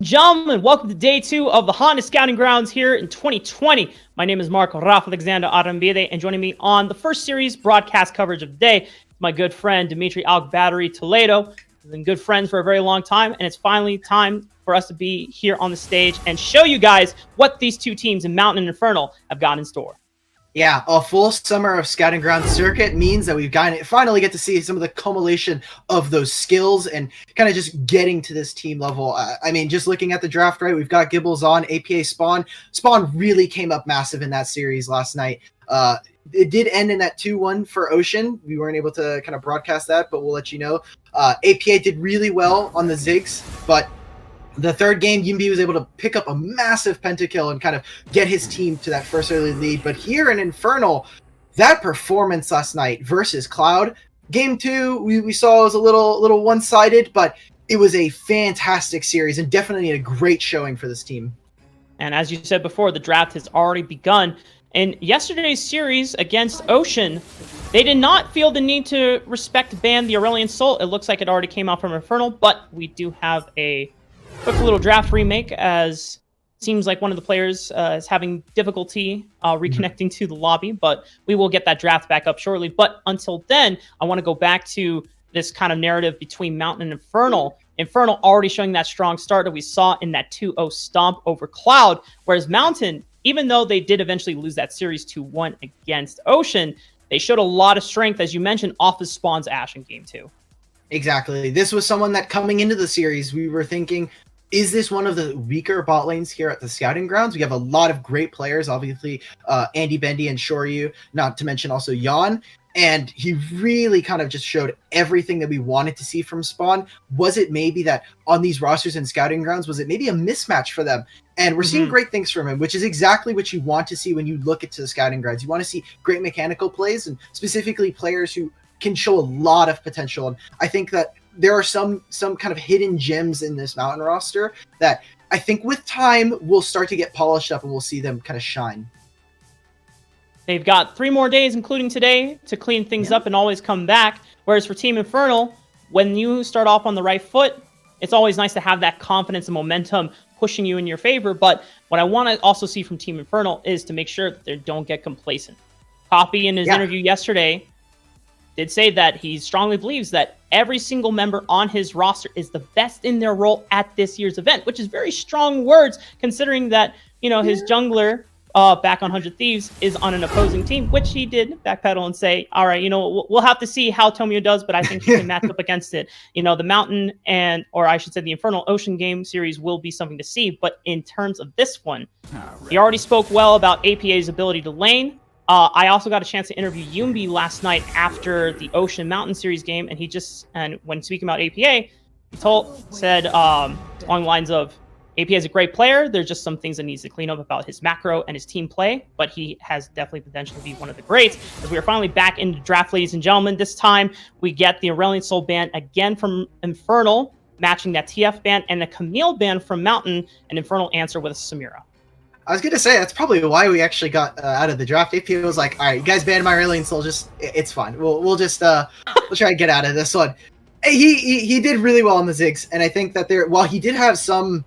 gentlemen, welcome to day 2 of the Honda Scouting Grounds here in 2020. My name is Mark Rafa Alexander Arambide, and joining me on the first series broadcast coverage of the day, my good friend Dimitri Battery Toledo. We've been good friends for a very long time, and it's finally time for us to be here on the stage and show you guys what these two teams in Mountain and Infernal have got in store. Yeah, a full summer of Scouting Ground circuit means that we've finally get to see some of the culmination of those skills and kind of just getting to this team level. I mean, just looking at the draft, right? We've got Gibbles on, APA Spawn. Spawn really came up massive in that series last night. It did end in that 2-1 for Ocean. We weren't able to kind of broadcast that, but we'll let you know. APA did really well on the Ziggs, but the third game, Yimby was able to pick up a massive pentakill and kind of get his team to that first early lead. But here in Infernal, that performance last night versus Cloud, game 2, we saw was a little one-sided, but it was a fantastic series and definitely a great showing for this team. And as you said before, the draft has already begun. In yesterday's series against Ocean, they did not feel the need to ban the Aurelian Soul. It looks like it already came out from Infernal, but we do have a quick little draft remake, as seems like one of the players is having difficulty reconnecting to the lobby, but we will get that draft back up shortly. But until then, I want to go back to this kind of narrative between Mountain and Infernal. Infernal already showing that strong start that we saw in that 2-0 stomp over Cloud, whereas Mountain, even though they did eventually lose that series 2-1 against Ocean, they showed a lot of strength, as you mentioned, off of Spawn's Ash in game 2. Exactly. This was someone that coming into the series, we were thinking, is this one of the weaker bot lanes here at the Scouting Grounds? We have a lot of great players, obviously, Andy Bendy and Shoryu, not to mention also Jan. And he really kind of just showed everything that we wanted to see from Spawn. Was it maybe that on these rosters and Scouting Grounds, was it maybe a mismatch for them? And we're seeing great things from him, which is exactly what you want to see when you look into the Scouting Grounds. You want to see great mechanical plays and specifically players who can show a lot of potential. And I think that there are some kind of hidden gems in this Mountain roster that I think with time will start to get polished up and we'll see them kind of shine. They've got 3 more days, including today, to clean things up and always come back. Whereas for Team Infernal, when you start off on the right foot, it's always nice to have that confidence and momentum pushing you in your favor. But what I want to also see from Team Infernal is to make sure that they don't get complacent. Poppy, in his interview yesterday, did say that he strongly believes that every single member on his roster is the best in their role at this year's event, which is very strong words considering that, you know, his jungler back on 100 Thieves is on an opposing team, which he did backpedal and say, all right, you know, we'll have to see how Tomio does, but I think he can match up against it. You know, the Mountain or I should say the Infernal Ocean game series will be something to see. But in terms of this one, he already spoke well about APA's ability to lane. I also got a chance to interview Yumbi last night after the Ocean Mountain Series game, and when speaking about APA, he said along the lines of, APA is a great player. There's just some things that needs to clean up about his macro and his team play, but he has definitely potential to be one of the greats. As we are finally back into draft, ladies and gentlemen, this time we get the Aurelian Soul ban again from Infernal, matching that TF ban, and the Camille ban from Mountain, and Infernal answer with a Samira. I was going to say, that's probably why we actually got out of the draft. APA was like, all right, you guys banned my Aurelian Soul, it's fine. We'll just, we'll try to get out of this one. He did really well on the Ziggs, and I think that while he did have some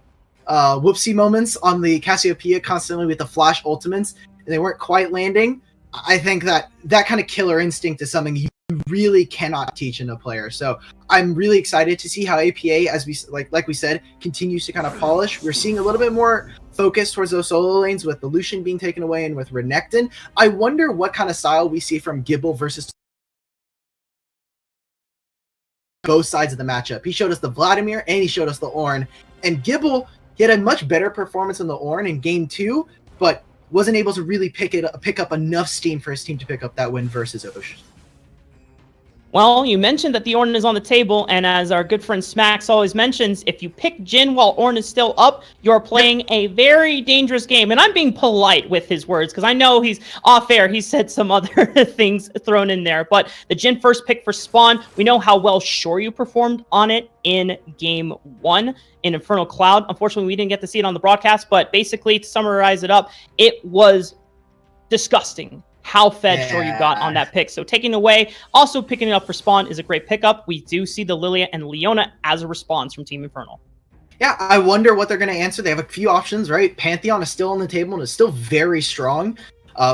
whoopsie moments on the Cassiopeia constantly with the flash ultimates, and they weren't quite landing, I think that kind of killer instinct is something you really cannot teach in a player. So I'm really excited to see how APA, as we like we said, continues to kind of polish. We're seeing a little bit more focus towards those solo lanes with the Lucian being taken away and with Renekton. I wonder what kind of style we see from Gibble versus both sides of the matchup. He showed us the Vladimir and he showed us the Ornn. And Gibble, he had a much better performance in the Ornn in game 2, but wasn't able to really pick up enough steam for his team to pick up that win versus Ocean. Well, you mentioned that the Ornn is on the table, and as our good friend Smacks always mentions, if you pick Jhin while Ornn is still up, you're playing a very dangerous game. And I'm being polite with his words, because I know he's off air. He said some other things thrown in there. But the Jhin first pick for Spawn, we know how well Shoryu performed on it in game 1 in Infernal Cloud. Unfortunately, we didn't get to see it on the broadcast, but basically, to summarize it up, it was disgusting how fed Shoryu got on that pick. So taking away, also picking it up for Spawn is a great pickup. We do see the Lilia and Leona as a response from Team Infernal. Yeah, I wonder what they're going to answer. They have a few options, right? Pantheon is still on the table and is still very strong.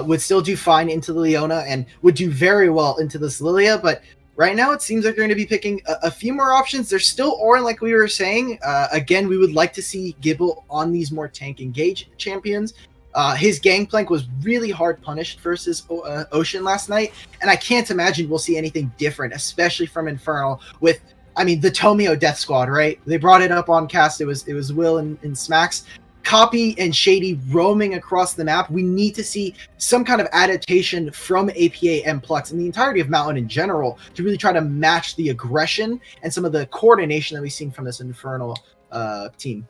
Would still do fine into the Leona and would do very well into this Lilia, but right now it seems like they're going to be picking a few more options. There's still Orin, like we were saying. Again, we would like to see Gibble on these more tank engaged champions. His Gangplank was really hard punished versus Ocean last night, and I can't imagine we'll see anything different, especially from Infernal with, I mean, the Tomio Death Squad, right? They brought it up on cast. It was Will and Smacks. Copy and Shady roaming across the map. We need to see some kind of adaptation from APA and Plux and the entirety of Mountain in general to really try to match the aggression and some of the coordination that we've seen from this Infernal team.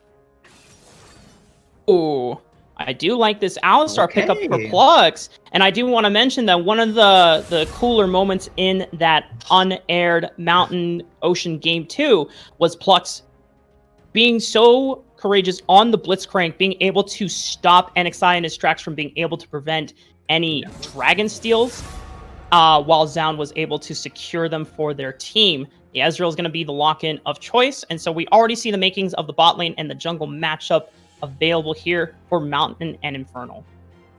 Ooh, I do like this Alistar pickup for Okay. Plux, and I do want to mention that one of the cooler moments in that unaired Mountain Ocean Game 2 was Plux being so courageous on the Blitzcrank, being able to stop NXI in his tracks from being able to prevent any Dragon Steals, while Zound was able to secure them for their team. The Ezreal is going to be the lock-in of choice, and so we already see the makings of the bot lane and the jungle matchup available here for Mountain and Infernal.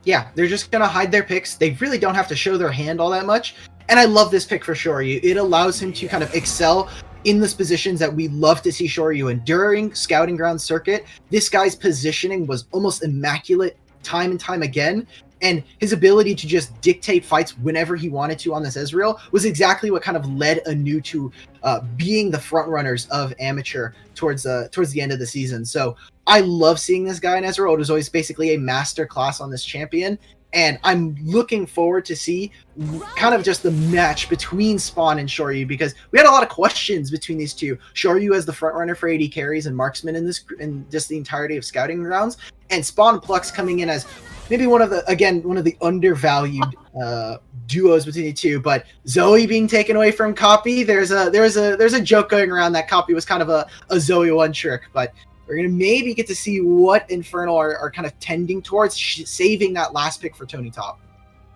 Yeah, they're just going to hide their picks. They really don't have to show their hand all that much, and I love this pick for Shoryu. It allows him to kind of excel in those positions that we love to see Shoryu in. During Scouting Ground Circuit, this guy's positioning was almost immaculate time and time again, and his ability to just dictate fights whenever he wanted to on this Ezreal was exactly what kind of led Anu to being the front runners of Amateur towards the end of the season. So I love seeing this guy in Ezreal. It was always basically a master class on this champion, and I'm looking forward to see kind of just the match between Spawn and Shoryu, because we had a lot of questions between these two. Shoryu as the front runner for AD carries and marksman in just the entirety of Scouting Grounds, and Spawn and Plux coming in as maybe one of the undervalued duos between the two. But Zoe being taken away from Copy, there's a joke going around that Copy was kind of a Zoe one trick, but we're going to maybe get to see what Infernal are kind of tending towards, saving that last pick for Tony Top.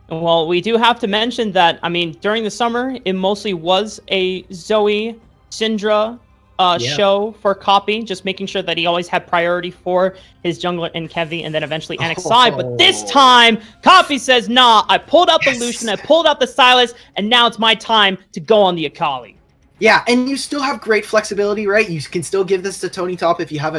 Well, we do have to mention that, I mean, during the summer, it mostly was a Zoe, Syndra show for Copy, just making sure that he always had priority for his jungler and Kevy, and then eventually NXI. But this time, Copy says, nah, I pulled out the Lucian, I pulled out the Sylas, and now it's my time to go on the Akali. Yeah, and you still have great flexibility, right? You can still give this to Tony Top if you have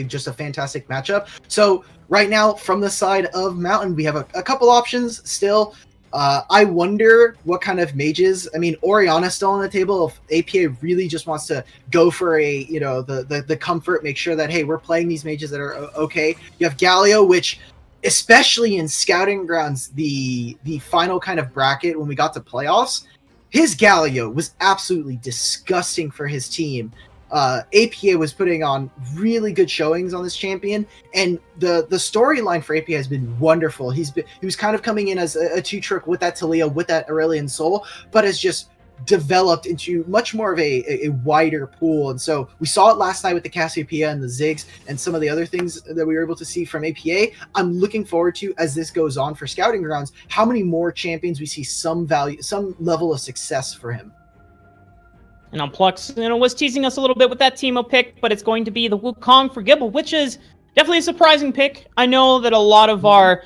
just a fantastic matchup. So right now, from the side of Mountain, we have a couple options still. I wonder what kind of mages. I mean, Orianna's still on the table. If APA really just wants to go for the comfort, make sure that, hey, we're playing these mages that are okay. You have Galio, which, especially in Scouting Grounds, the final kind of bracket when we got to playoffs, his Galio was absolutely disgusting for his team. APA was putting on really good showings on this champion, and the storyline for APA has been wonderful. He was kind of coming in as a two-trick with that Talia, with that Aurelion Soul, but has just developed into much more of a wider pool. And so we saw it last night with the Cassiopeia and the Ziggs and some of the other things that we were able to see from APA. I'm looking forward to, as this goes on for Scouting Grounds, how many more champions we see some level of success for him. And on Plux, was teasing us a little bit with that Teemo pick, but it's going to be the Wukong for Gibble, which is definitely a surprising pick. I know that a lot of our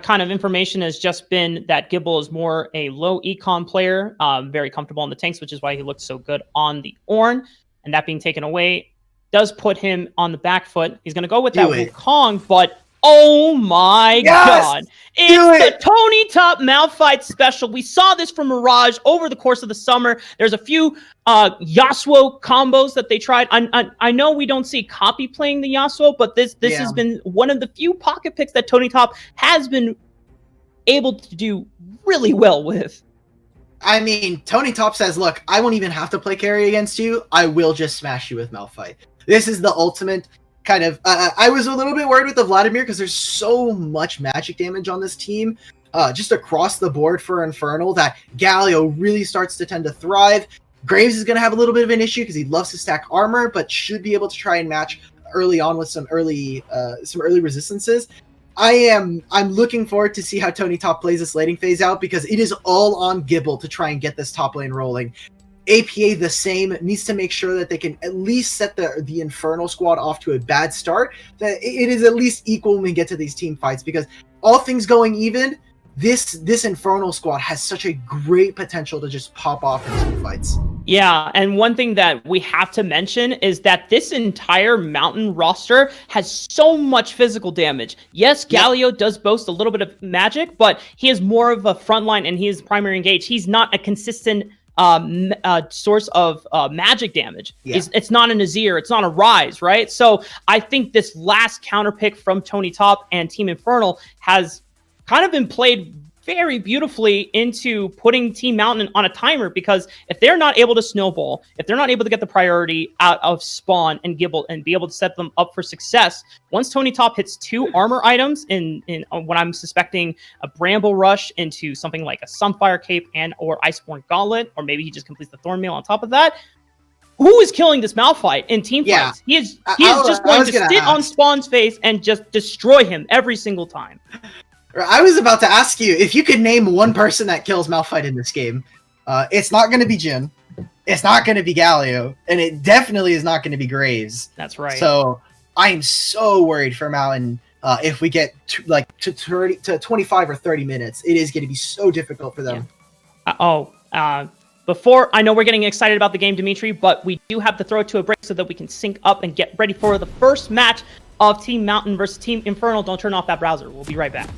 kind of information has just been that Gibble is more a low econ player, very comfortable on the tanks, which is why he looked so good on the Ornn. And that being taken away does put him on the back foot. He's going to go with that Wukong, but oh my god. It's the Tony Top Malphite special. We saw this from Mirage over the course of the summer. There's a few Yasuo combos that they tried. I know we don't see Copy playing the Yasuo, but this has been one of the few pocket picks that Tony Top has been able to do really well with. I mean, Tony Top says, look, I won't even have to play carry against you. I will just smash you with Malphite. This is the ultimate kind of, I was a little bit worried with the Vladimir because there's so much magic damage on this team, just across the board for Infernal, that Galio really starts to tend to thrive. Graves is going to have a little bit of an issue because he loves to stack armor, but should be able to try and match early on with some early resistances. I'm looking forward to see how Tony Top plays this laning phase out, because it is all on Gibble to try and get this top lane rolling. APA the same, needs to make sure that they can at least set the Infernal squad off to a bad start, that it is at least equal when we get to these team fights, because all things going even, this Infernal squad has such a great potential to just pop off in team fights. Yeah, and one thing that we have to mention is that this entire Mountain roster has so much physical damage. Yes, Galio does boast a little bit of magic, but he is more of a frontline and he is primary engage. He's not a consistent source of magic damage. Yeah. It's not a Nazir, it's not a Rise, right? So I think this last counter pick from Tony Top and Team Infernal has kind of been played very beautifully into putting Team Mountain on a timer, because if they're not able to snowball, if they're not able to get the priority out of spawn and be able to set them up for success, once Tony Top hits 2 armor items in what I'm suspecting a Bramble Rush into something like a Sunfire Cape and or Iceborne Gauntlet, or maybe he just completes the Thornmail on top of that, who is killing this Malphite in team fights? He is just going to sit on Spawn's face and just destroy him every single time. I was about to ask you, if you could name one person that kills Malphite in this game, it's not going to be Jin, it's not going to be Galio, and it definitely is not going to be Graves. That's right. So I am so worried for Mountain. If we get to 25 or 30 minutes, it is going to be so difficult for them. Yeah. Before, I know we're getting excited about the game, Dimitri, but we do have to throw it to a break so that we can sync up and get ready for the first match of Team Mountain versus Team Infernal. Don't turn off that browser. We'll be right back.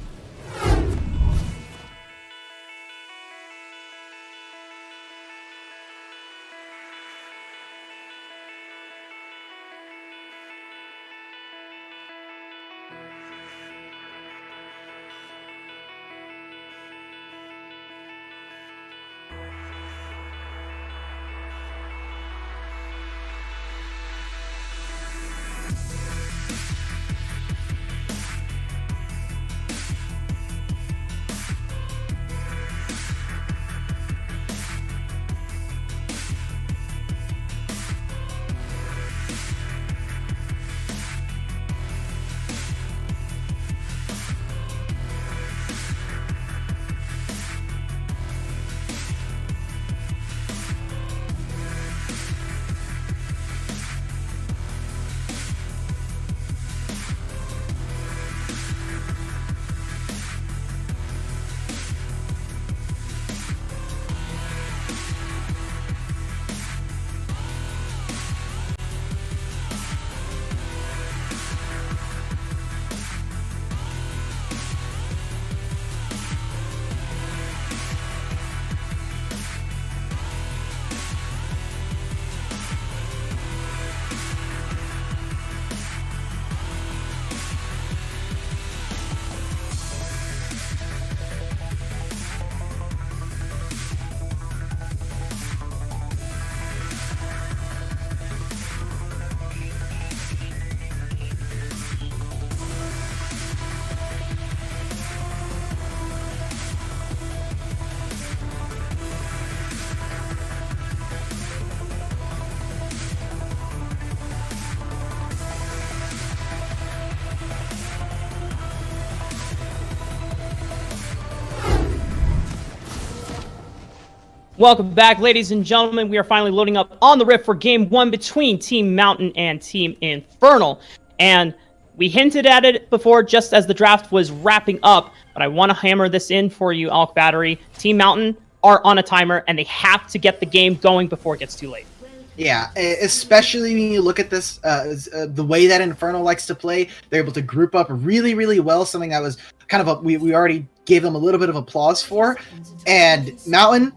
Welcome back, ladies and gentlemen. We are finally loading up on the Rift for Game 1 between Team Mountain and Team Infernal. And we hinted at it before just as the draft was wrapping up, but I want to hammer this in for you, Alk Battery. Team Mountain are on a timer, and they have to get the game going before it gets too late. Yeah, especially when you look at this, the way that Infernal likes to play, they're able to group up really, really well, something that was kind of we already gave them a little bit of applause for. And Mountain,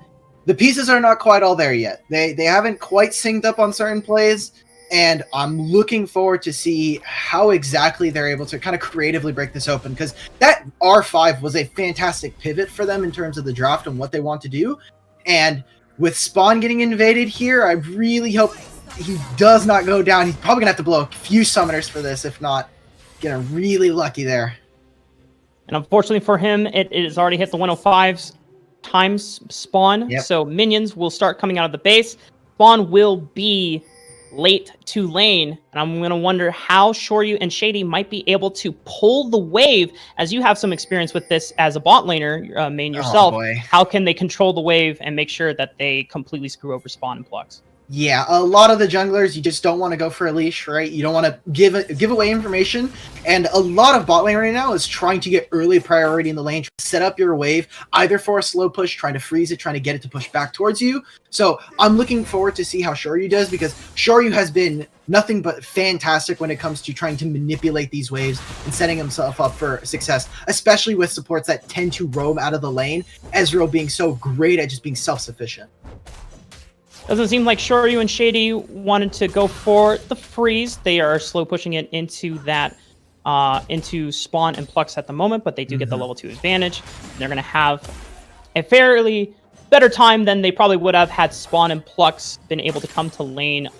the pieces are not quite all there yet. They haven't quite synced up on certain plays, and I'm looking forward to see how exactly they're able to kind of creatively break this open, because that R5 was a fantastic pivot for them in terms of the draft and what they want to do. And with Spawn getting invaded here, I really hope he does not go down. He's probably going to have to blow a few summoners for this, if not, getting really lucky there. And unfortunately for him, it has already hit the 105s times spawn. Yep. So minions will start coming out of the base. Spawn will be late to lane, and I'm going to wonder how Shoryu and Shady might be able to pull the wave, as you have some experience with this as a bot laner, main yourself. Oh, boy. How can they control the wave and make sure that they completely screw over Spawn and Plux? Yeah, a lot of the junglers, you just don't want to go for a leash, right? You don't want to give away information, and a lot of bot lane right now is trying to get early priority in the lane, set up your wave, either for a slow push, trying to freeze it, trying to get it to push back towards you. So I'm looking forward to see how Shoryu does, because Shoryu has been nothing but fantastic when it comes to trying to manipulate these waves and setting himself up for success, especially with supports that tend to roam out of the lane, Ezreal being so great at just being self-sufficient. Doesn't seem like Shoryu and Shady wanted to go for the freeze. They are slow pushing it into that, into Spawn and Plux at the moment, but they do get the level 2 advantage. They're going to have a fairly better time than they probably would have had Spawn and Plux been able to come to lane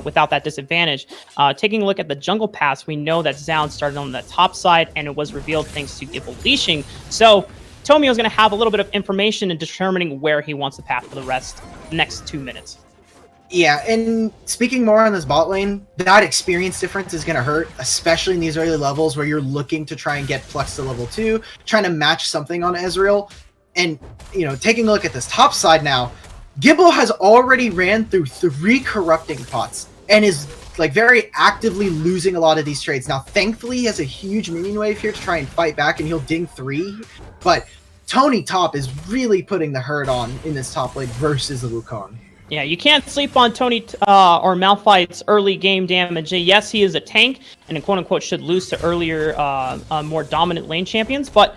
without that disadvantage. Taking a look at the jungle pass, we know that Zound started on the top side, and it was revealed thanks to Gibble leashing. So Tomio's going to have a little bit of information in determining where he wants to path for the next 2 minutes. Yeah, and speaking more on this bot lane, that experience difference is going to hurt, especially in these early levels where you're looking to try and get Plux to level 2, trying to match something on Ezreal. And, you know, taking a look at this top side now, Gibble has already ran through 3 corrupting pots and is like very actively losing a lot of these trades. Now, thankfully, he has a huge minion wave here to try and fight back, and he'll ding 3. But Tony Top is really putting the hurt on in this top lane versus the Wukong. Yeah, you can't sleep on Tony or Malphite's early game damage. Yes, he is a tank, and quote-unquote should lose to earlier, more dominant lane champions, but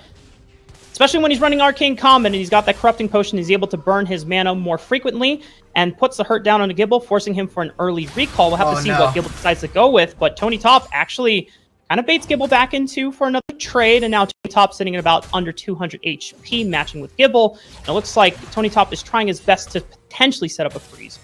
especially when he's running Arcane Combat and he's got that Corrupting Potion, he's able to burn his mana more frequently and puts the hurt down on Gibble, forcing him for an early recall. We'll have to see what Gibble decides to go with, but Tony Top actually kind of baits Gibble back into for another trade, and now Tony Top sitting at about under 200 HP, matching with Gibble. And it looks like Tony Top is trying his best to potentially set up a freeze.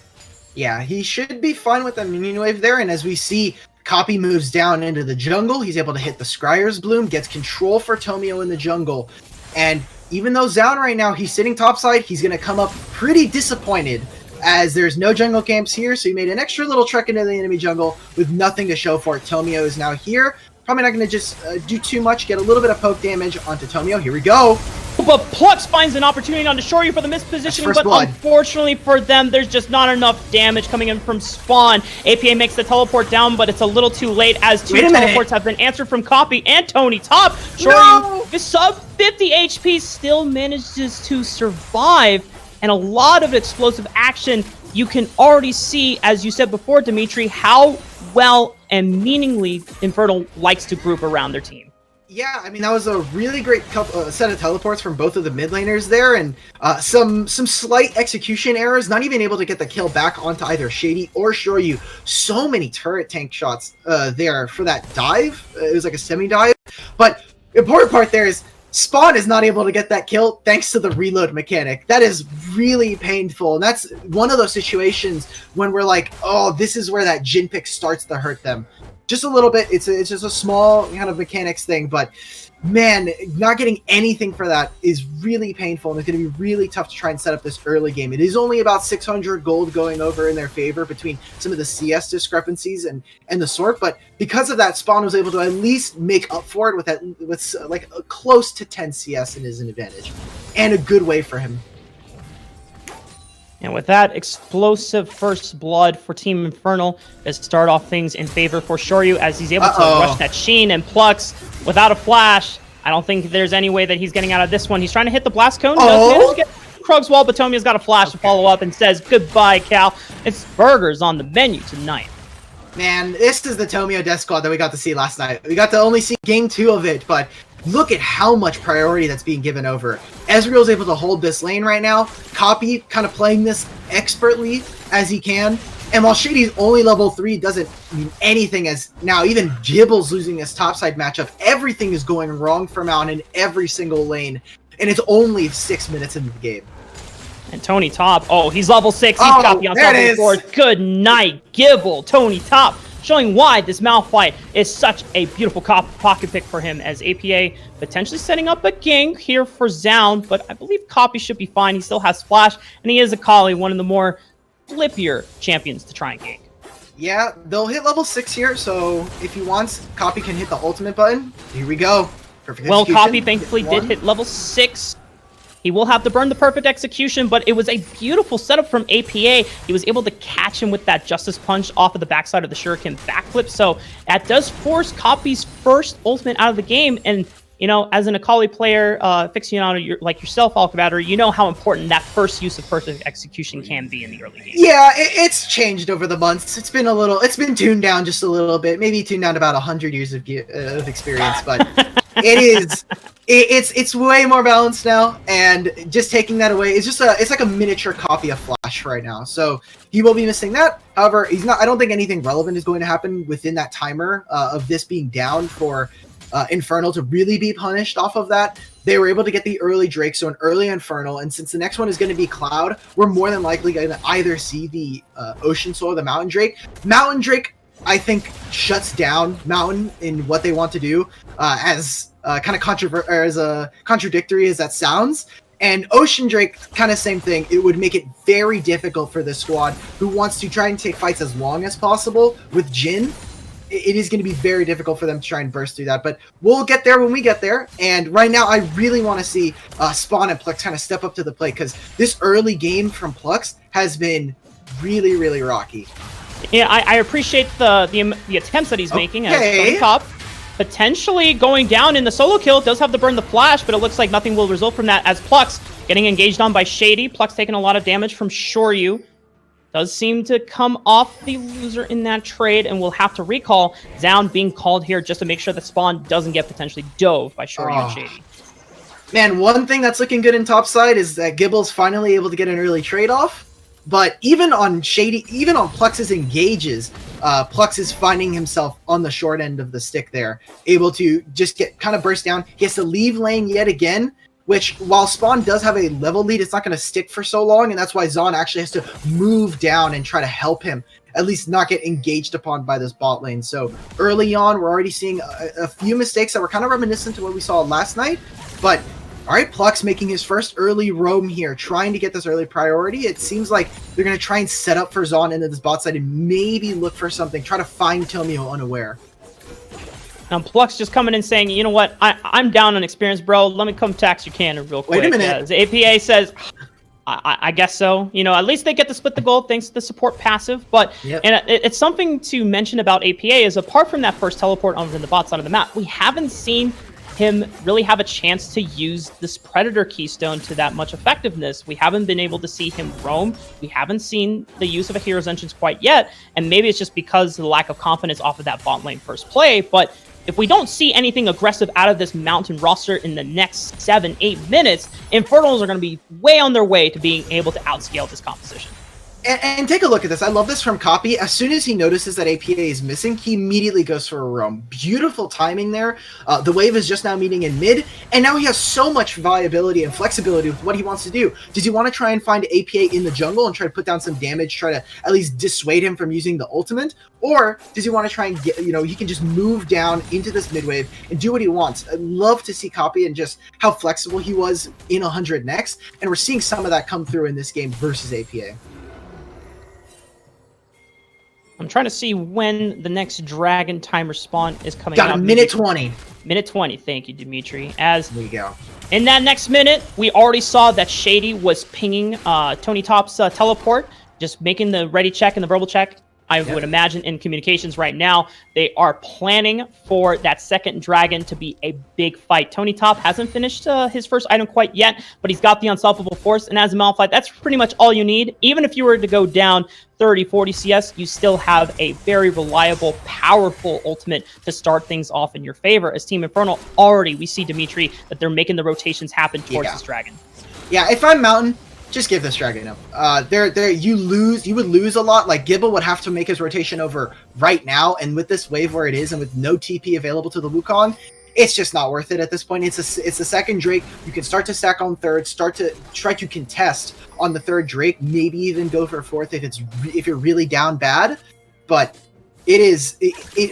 Yeah, he should be fine with the minion wave there, and as we see, Copy moves down into the jungle. He's able to hit the Scryer's Bloom, gets control for Tomio in the jungle. And even though Zound right now, he's sitting topside, he's going to come up pretty disappointed as there's no jungle camps here, so he made an extra little trek into the enemy jungle with nothing to show for it. Tomio is now here. Probably not going to just do too much, get a little bit of poke damage onto Tomio. Here we go. But Plux finds an opportunity onto Shoryu for the mispositioning, but unfortunately for them, there's just not enough damage coming in from Spawn. APA makes the teleport down, but it's a little too late as 2 teleports have been answered from Copy and Tony Top. Shoryu, the sub 50 HP, still manages to survive, and a lot of explosive action. You can already see, as you said before, Dimitri, how well and meaningly Infernal likes to group around their team. Yeah, I mean, that was a really great set of teleports from both of the mid laners there, and some slight execution errors, not even able to get the kill back onto either Shady or Shoryu. So many turret tank shots there for that dive. It was like a semi-dive. But the important part there is Spawn is not able to get that kill thanks to the reload mechanic. That is really painful, and that's one of those situations when we're like, oh, this is where that Jhin pick starts to hurt them. Just a little bit. It's just a small kind of mechanics thing, but man, not getting anything for that is really painful, and it's going to be really tough to try and set up this early game. It is only about 600 gold going over in their favor between some of the CS discrepancies and the sort, but because of that, Spawn was able to at least make up for it with like a close to 10 CS in his advantage, and a good way for him. And with that explosive first blood for Team Infernal, is start off things in favor for Shoryu as he's able to rush that Sheen and Plux without a flash. I don't think there's any way that he's getting out of this one. He's trying to hit the blast cone. Does manage to get Krug's wall, but Tomio's got a flash to follow up and says, goodbye, Cal. It's burgers on the menu tonight. Man, this is the Tomio Death Squad that we got to see last night. We got to only see game 2 of it, but look at how much priority that's being given over. Ezreal's able to hold this lane right now. Copy kind of playing this expertly as he can. And while Shady's only level 3 doesn't mean anything, as now even Gibble's losing his topside matchup, everything is going wrong for Mountain in every single lane. And it's only 6 minutes into the game. And Tony Top, he's level 6. He's got the unstoppable force. Good night, Gibble. Tony Top, showing why this Malphite is such a beautiful pocket pick for him, as APA potentially setting up a gank here for Zound, but I believe Copy should be fine. He still has Flash, and he is Akali, one of the more flippier champions to try and gank. Yeah, they'll hit level 6 here, so if he wants, Copy can hit the ultimate button. Here we go. Perfect Well, execution. Copy thankfully did hit level 6. He will have to burn the perfect execution, but it was a beautiful setup from APA. He was able to catch him with that Justice Punch off of the backside of the Shuriken backflip, so that does force Copy's first ultimate out of the game, and you know, as an Akali player, aficionado like yourself, Alcabatter, you know how important that first use of perfect execution can be in the early game. Yeah, it's changed over the months. It's been tuned down just a little bit, maybe tuned down about 100 years of experience, but it's way more balanced now, and just taking that away is it's like a miniature copy of Flash right now. So he will be missing that. However, I don't think anything relevant is going to happen within that timer of this being down for Infernal to really be punished off of that. They were able to get the early Drake, so an early Infernal, and since the next one is going to be Cloud, we're more than likely going to either see the Ocean Soul or the Mountain Drake. Mountain Drake, I think, shuts down Mountain in what they want to do, as kind of contradictory as that sounds. And Ocean Drake, kind of same thing. It would make it very difficult for this squad who wants to try and take fights as long as possible with Jhin. It is going to be very difficult for them to try and burst through that, but we'll get there when we get there. And right now, I really want to see Spawn and Plux kind of step up to the plate, because this early game from Plux has been really rocky. Yeah, I appreciate the attempts that he's making as top. Potentially going down in the solo kill, does have to burn the flash, but it looks like nothing will result from that as Plux getting engaged on by Shady. Plux taking a lot of damage from Shoryu. Does seem to come off the loser in that trade, and we'll have to recall Zound being called here just to make sure that Spawn doesn't get potentially dove by Shoryu and Shady. Man, one thing that's looking good in topside is that Gibble's finally able to get an early trade off. But even on Shady, even on Plux's engages, Plux is finding himself on the short end of the stick there, able to just get kind of burst down. He has to leave lane yet again, which, while Spawn does have a level lead, it's not going to stick for so long, and that's why Zon actually has to move down and try to help him, at least not get engaged upon by this bot lane. So early on, we're already seeing a few mistakes that were kind of reminiscent to what we saw last night, but all right, Plux making his first early roam here, trying to get this early priority. It seems like they're going to try and set up for Zon into this bot side and maybe look for something, try to find Tomio unaware. Now, Plux just coming in saying, you know what, I'm down on experience, bro. Let me come tax your cannon real quick. Wait a minute. The APA says, I guess so. You know, at least they get to split the gold thanks to the support passive. But and it's something to mention about APA is, apart from that first teleport on the bot side of the map, we haven't seen him really have a chance to use this Predator Keystone to that much effectiveness. We haven't been able to see him roam. We haven't seen the use of a Hero's Entrance quite yet. And maybe it's just because of the lack of confidence off of that bot lane first play. But if we don't see anything aggressive out of this Mountain roster in the next 7-8 minutes, Infernals are going to be way on their way to being able to outscale this composition. And take a look at this. I love this from Copy. As soon as he notices that APA is missing, he immediately goes for a roam. Beautiful timing there. The wave is just now meeting in mid, and now he has so much viability and flexibility with what he wants to do. Does he want to try and find APA in the jungle and try to put down some damage, try to at least dissuade him from using the ultimate? Or does he want to try and get, you know, he can just move down into this mid wave and do what he wants? I'd love to see Copy and just how flexible he was in 100 next, and we're seeing some of that come through in this game versus APA. I'm trying to see when the next Dragon timer spawn is coming out. Got a minute 20. Minute 20. Thank you, Dimitri. As there you go. In that next minute, we already saw that Shady was pinging Tony Top's teleport, just making the ready check and the verbal check. I would imagine in communications right now, they are planning for that second Dragon to be a big fight. Tony Top hasn't finished his first item quite yet, but he's got the Unstoppable Force, and as a Malphite, that's pretty much all you need. Even if you were to go down 30, 40 CS, you still have a very reliable, powerful ultimate to start things off in your favor. As Team Infernal, already we see, Dimitri, that they're making the rotations happen towards this Dragon. Yeah, if I'm Mountain, just give this Dragon up. You would lose a lot. Like, Gibble would have to make his rotation over right now, and with this wave where it is, and with no TP available to the Wukong, it's just not worth it at this point. It's a second Drake. You can start to stack on third, start to try to contest on the third Drake, maybe even go for a fourth if you're really down bad. But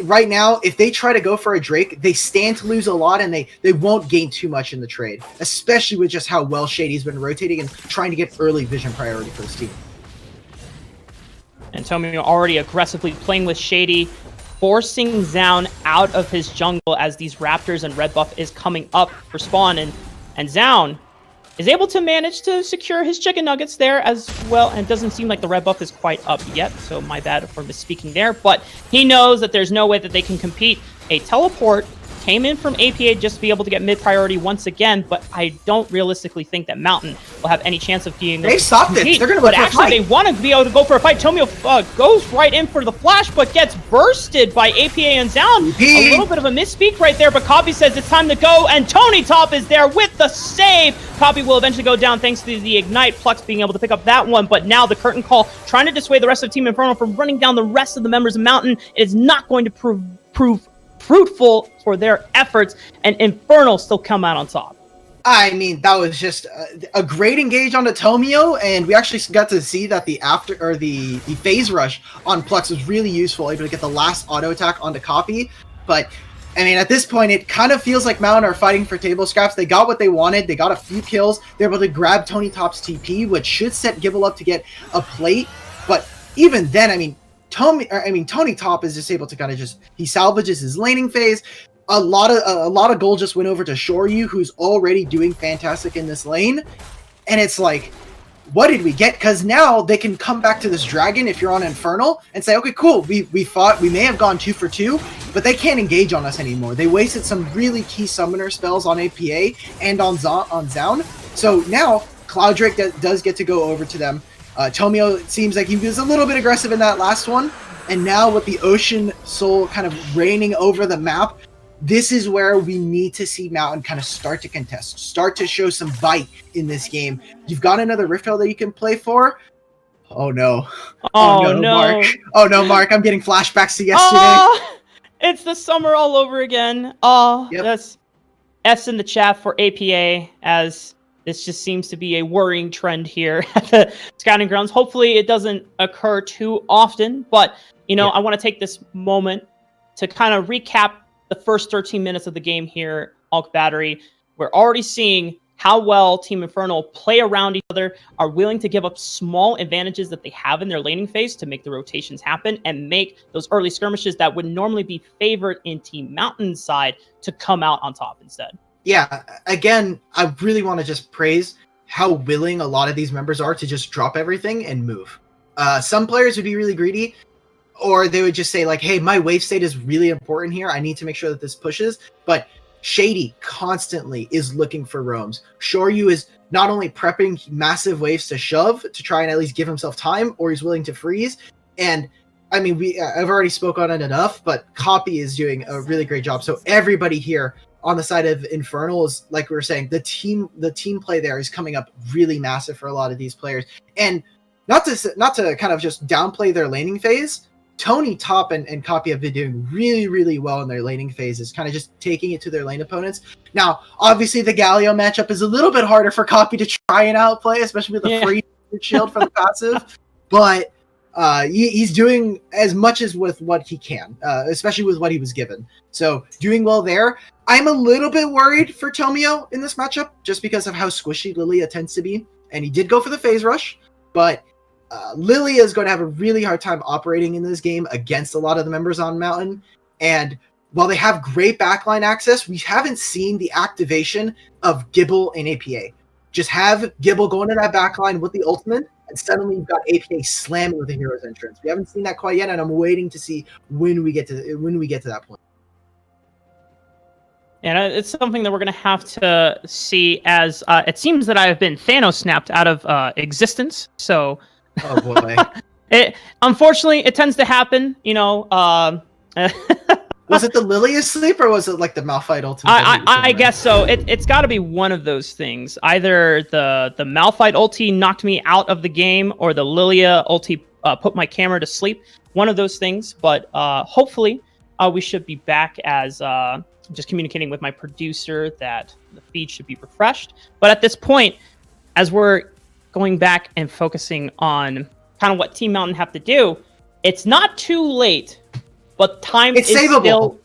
right now, if they try to go for a Drake, they stand to lose a lot, and they won't gain too much in the trade, especially with just how well Shady's been rotating and trying to get early vision priority for this team. And Tomio already aggressively playing with Shady, forcing Zaun out of his jungle as these Raptors and red buff is coming up for spawn. And Zaun is able to manage to secure his chicken nuggets there as well. And it doesn't seem like the red buff is quite up yet, so my bad for misspeaking there. But he knows that there's no way that they can compete. A teleport came in from APA just to be able to get mid priority once again, but I don't realistically think that Mountain will have any chance of being able to stopped compete. it. They're gonna but actually, they want to be able to go for a fight. Tomio goes right in for the flash, but gets bursted by APA and Zaun. A little bit of a misspeak right there, but Copy says it's time to go, and Tony Top is there with the save. Copy will eventually go down thanks to the Ignite. Plux being able to pick up that one, but now the Curtain Call trying to dissuade the rest of Team Inferno from running down the rest of the members of Mountain. It is not going to prove fruitful for their efforts, and Infernal still come out on top. I mean, that was just a great engage on the Tomio, and we actually got to see that the phase rush on Plux was really useful, able to get the last auto attack onto Copy. But I mean, at this point, it kind of feels like Mountain are fighting for table scraps. They got what they wanted. They got a few kills. They're able to grab Tony Top's TP, which should set Gibble up to get a plate. But even then, I mean, Tony Top is just able to kind of he salvages his laning phase. A lot of gold just went over to Shoryu, who's already doing fantastic in this lane. And it's like, what did we get? Because now they can come back to this dragon if you're on Infernal and say, okay, cool, we fought, we may have gone 2 for 2, but they can't engage on us anymore. They wasted some really key summoner spells on APA and on Zaun. So now Cloud Drake does get to go over to them. Tomio, it seems like he was a little bit aggressive in that last one, and now with the Ocean Soul kind of reigning over the map, this is where we need to see Mountain kind of start to contest, start to show some bite in this game. You've got another Rift Hell that you can play for. Oh no. Oh no. Mark. Oh no, Mark, I'm getting flashbacks to yesterday. It's the summer all over again. Yep. That's S in the chat for APA, as this just seems to be a worrying trend here at the scouting grounds. Hopefully it doesn't occur too often, but I want to take this moment to kind of recap the first 13 minutes of the game here, Hulk Battery. We're already seeing how well Team Infernal play around each other, are willing to give up small advantages that they have in their laning phase to make the rotations happen and make those early skirmishes that would normally be favored in Team Mountain's side to come out on top instead. Yeah, again, I really want to just praise how willing a lot of these members are to just drop everything and move. Some players would be really greedy, or they would just say like, hey, my wave state is really important here. I need to make sure that this pushes. But Shady constantly is looking for roams. Shoryu is not only prepping massive waves to shove to try and at least give himself time, or he's willing to freeze. And I mean, I've already spoke on it enough, but Copy is doing a really great job. So everybody here on the side of Infernal is, like we were saying, the team play there is coming up really massive for a lot of these players. And not to kind of just downplay their laning phase, Tony Top and Copy have been doing really, really well in their laning phases, kind of just taking it to their lane opponents. Now, obviously, the Galio matchup is a little bit harder for Copy to try and outplay, especially with the free shield for the passive. But he's doing as much as with what he can, especially with what he was given. So doing well there. I'm a little bit worried for Tomio in this matchup, just because of how squishy Lilia tends to be. And he did go for the phase rush, but Lilia is going to have a really hard time operating in this game against a lot of the members on Mountain. And while they have great backline access, we haven't seen the activation of Gibble and APA. Just have Gibble go into that backline with the ultimate, and suddenly you've got APA slamming with the hero's entrance. We haven't seen that quite yet, and I'm waiting to see when we get to that point. And it's something that we're going to have to see, as it seems that I have been Thanos snapped out of existence. So, oh boy, unfortunately, it tends to happen. Was it the Lilia sleep, or was it like the Malphite ultimate? I guess so. It's got to be one of those things. Either the Malphite ulti knocked me out of the game, or the Lilia ulti put my camera to sleep. One of those things. But hopefully, we should be back, as just communicating with my producer that the feed should be refreshed. But at this point, as we're going back and focusing on kind of what Team Mountain have to do, it's not too late, but time it's is savable. Still...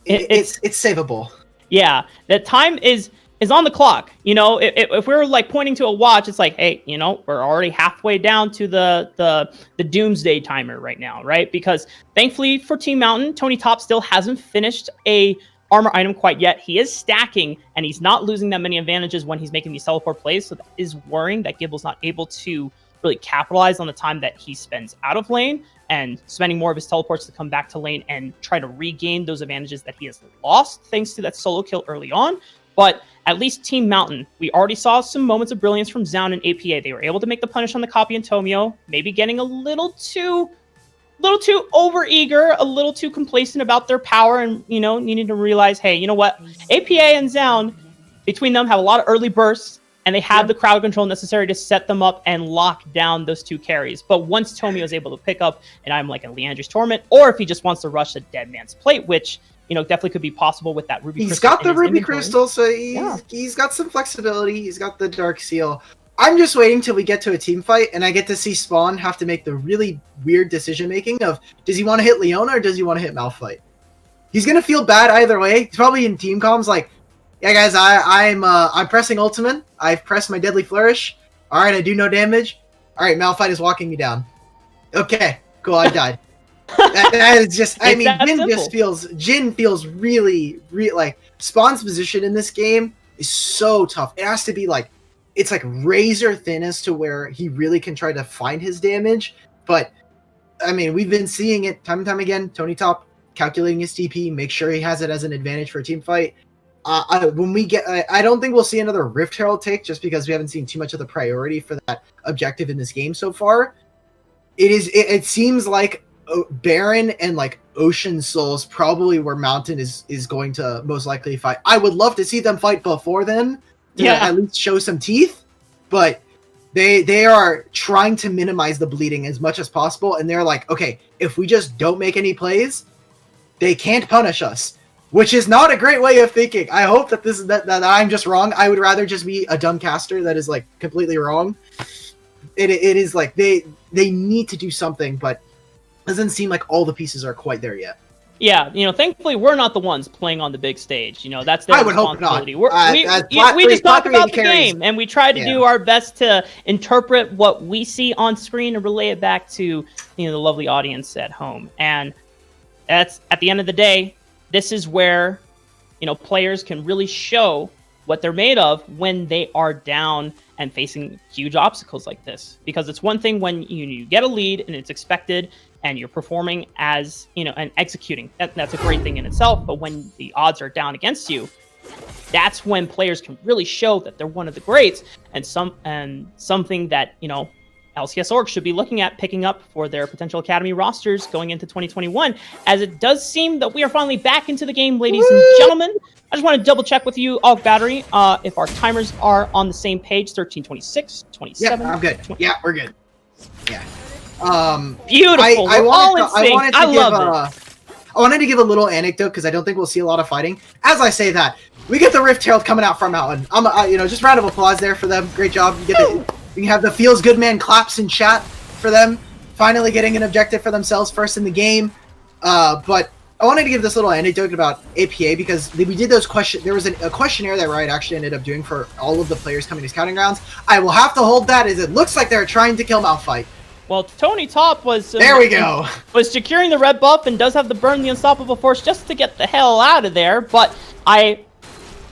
It's savable. Yeah, the time is is on the clock. You know, if we're like pointing to a watch, it's like, hey, you know, we're already halfway down to the doomsday timer right now, right? Because thankfully for Team Mountain, Tony Top still hasn't finished a armor item quite yet. He is stacking, and he's not losing that many advantages when he's making these teleport plays. So that is worrying that Gibble's not able to really capitalize on the time that he spends out of lane and spending more of his teleports to come back to lane and try to regain those advantages that he has lost thanks to that solo kill early on. But at least Team Mountain, we already saw some moments of brilliance from Zound and APA. They were able to make the punish on the copy and Tomio, maybe getting a little too overeager, a little too complacent about their power, and, you know, needing to realize, hey, you know what? APA and Zound, between them, have a lot of early bursts, and they have the crowd control necessary to set them up and lock down those two carries. But once Tomio is able to pick up an item like a Leandra's Torment, or if he just wants to rush a Dead Man's Plate, which, you know, definitely could be possible with that Ruby Crystal. He's got the Ruby Crystal, so he's got some flexibility. He's got the Dark Seal. I'm just waiting till we get to a team fight, and I get to see Spawn have to make the really weird decision-making of, does he want to hit Leona or does he want to hit Malphite? He's going to feel bad either way. He's probably in team comms like, yeah, guys, I'm pressing Ultimate. I've pressed my Deadly Flourish. All right, I do no damage. All right, Malphite is walking me down. Okay, cool, I died. that is just, I mean, Jhin feels really, like, Spawn's position in this game is so tough. It has to be like, it's like razor thin as to where he really can try to find his damage. But, I mean, we've been seeing it time and time again. Tony Top calculating his TP, make sure he has it as an advantage for a team fight. When we get, I don't think we'll see another Rift Herald take just because we haven't seen too much of the priority for that objective in this game so far. It seems like Baron and like Ocean Souls probably where Mountain is going to most likely fight. I would love to see them fight before then to at least show some teeth, but they are trying to minimize the bleeding as much as possible, and they're like, okay, if we just don't make any plays, they can't punish us, which is not a great way of thinking. I hope that this is that I'm just wrong. I would rather just be a dumb caster that is like completely wrong. It is like they need to do something, but it doesn't seem like all the pieces are quite there yet. Yeah, you know, thankfully we're not the ones playing on the big stage. You know, that's their responsibility. We just talk about the game, and we try to do our best to interpret what we see on screen and relay it back to, you know, the lovely audience at home. And that's, at the end of the day, this is where, you know, players can really show what they're made of when they are down and facing huge obstacles like this. Because it's one thing when you get a lead and it's expected and you're performing as, you know, and executing. That's a great thing in itself. But when the odds are down against you, that's when players can really show that they're one of the greats, and something that, you know, LCS Org should be looking at picking up for their potential academy rosters going into 2021, as it does seem that we are finally back into the game, ladies and gentlemen. I just want to double check with you, Og Battery, if our timers are on the same page, 13, 26, 27. Yeah, I'm good. 20. Yeah, we're good. Yeah. Beautiful. I wanted to give a little anecdote because I don't think we'll see a lot of fighting. As I say that, we get the Rift Herald coming out from Mountain. You know, just round of applause there for them. Great job. You can have the Feels Good Man claps in chat for them. Finally getting an objective for themselves first in the game. But I wanted to give this little anecdote about APA because we did those questions. There was a questionnaire that Riot actually ended up doing for all of the players coming to Scouting Grounds. I will have to hold that as it looks like they're trying to kill Malphite. Well, Tony Top was there we go. Was securing the red buff and does have the burn the unstoppable force just to get the hell out of there. But I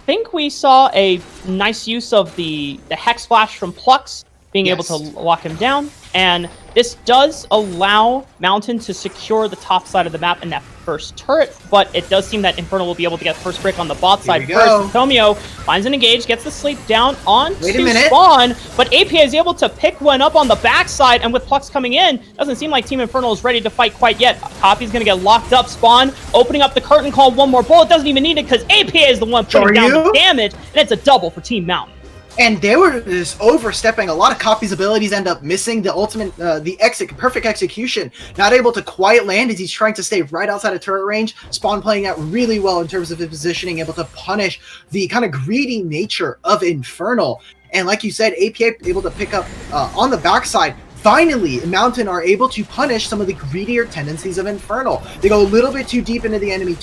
think we saw a nice use of the Hex Flash from Plux being able to lock him down, and this does allow Mountain to secure the top side of the map in that first turret, but it does seem that Infernal will be able to get first break on the bot side first. Tomio finds an engage, gets the sleep down on Spawn, but APA is able to pick one up on the backside, and with Plux coming in, doesn't seem like Team Infernal is ready to fight quite yet. Copy's gonna get locked up. Spawn opening up the curtain call, one more bullet, doesn't even need it because APA is the one putting down the damage, and it's a double for Team Mountain. And they were just overstepping. A lot of Copy's abilities end up missing the ultimate, perfect execution. Not able to quiet land as he's trying to stay right outside of turret range. Spawn playing out really well in terms of his positioning, able to punish the kind of greedy nature of Infernal. And like you said, APA able to pick up on the backside. Finally, Mountain are able to punish some of the greedier tendencies of Infernal. They go a little bit too deep into the enemy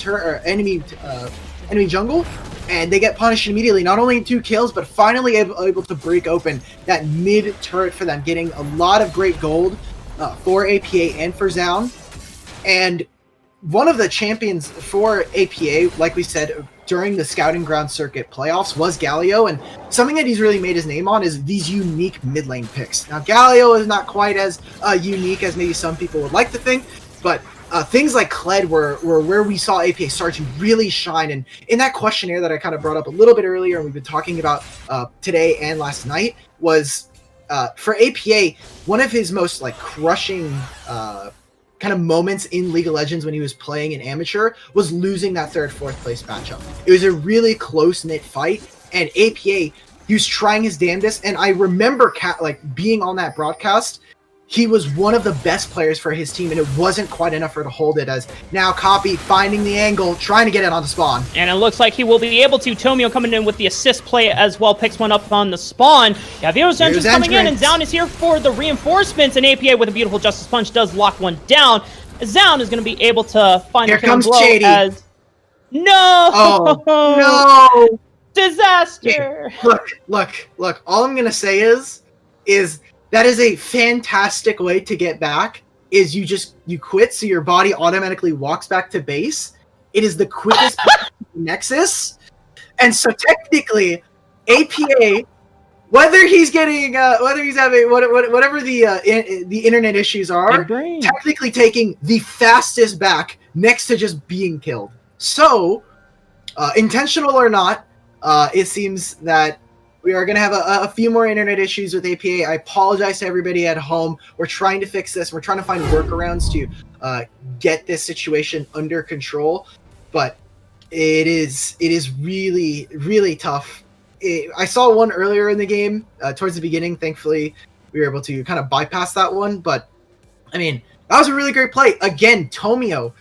jungle, and they get punished immediately. Not only in 2 kills, but finally able to break open that mid turret for them, getting a lot of great gold for APA and for Zound. And one of the champions for APA, like we said, during the Scouting Ground Circuit playoffs was Galio, and something that he's really made his name on is these unique mid lane picks. Now, Galio is not quite as unique as maybe some people would like to think, but things like Kled were where we saw APA start to really shine. And in that questionnaire that I kind of brought up a little bit earlier, and we've been talking about today and last night, was for APA, one of his most like crushing kind of moments in League of Legends when he was playing in amateur was losing that 3rd, 4th place matchup. It was a really close-knit fight, and APA, he was trying his damnedest, and I remember being on that broadcast. He was one of the best players for his team, and it wasn't quite enough for her to hold it, as now Copy finding the angle, trying to get it on the spawn. And it looks like he will be able to. Tomio coming in with the assist play as well, picks one up on the spawn. Gavio's entrance coming in, and Zound is here for the reinforcements, and APA with a beautiful Justice Punch does lock one down. Zound is going to be able to find here the killing comes blow Chady. as... No! Oh, no! Disaster! Look. All I'm going to say is that is a fantastic way to get back, is you quit so your body automatically walks back to base. It is the quickest Nexus. And so technically, APA, whether he's having whatever the internet issues are, technically taking the fastest back next to just being killed. So, intentional or not, it seems that we are going to have a few more internet issues with APA. I apologize to everybody at home. We're trying to fix this. We're trying to find workarounds to get this situation under control. But it is really, really tough. I saw one earlier in the game, towards the beginning. Thankfully, we were able to kind of bypass that one. But, I mean, that was a really great play. Again, Tomio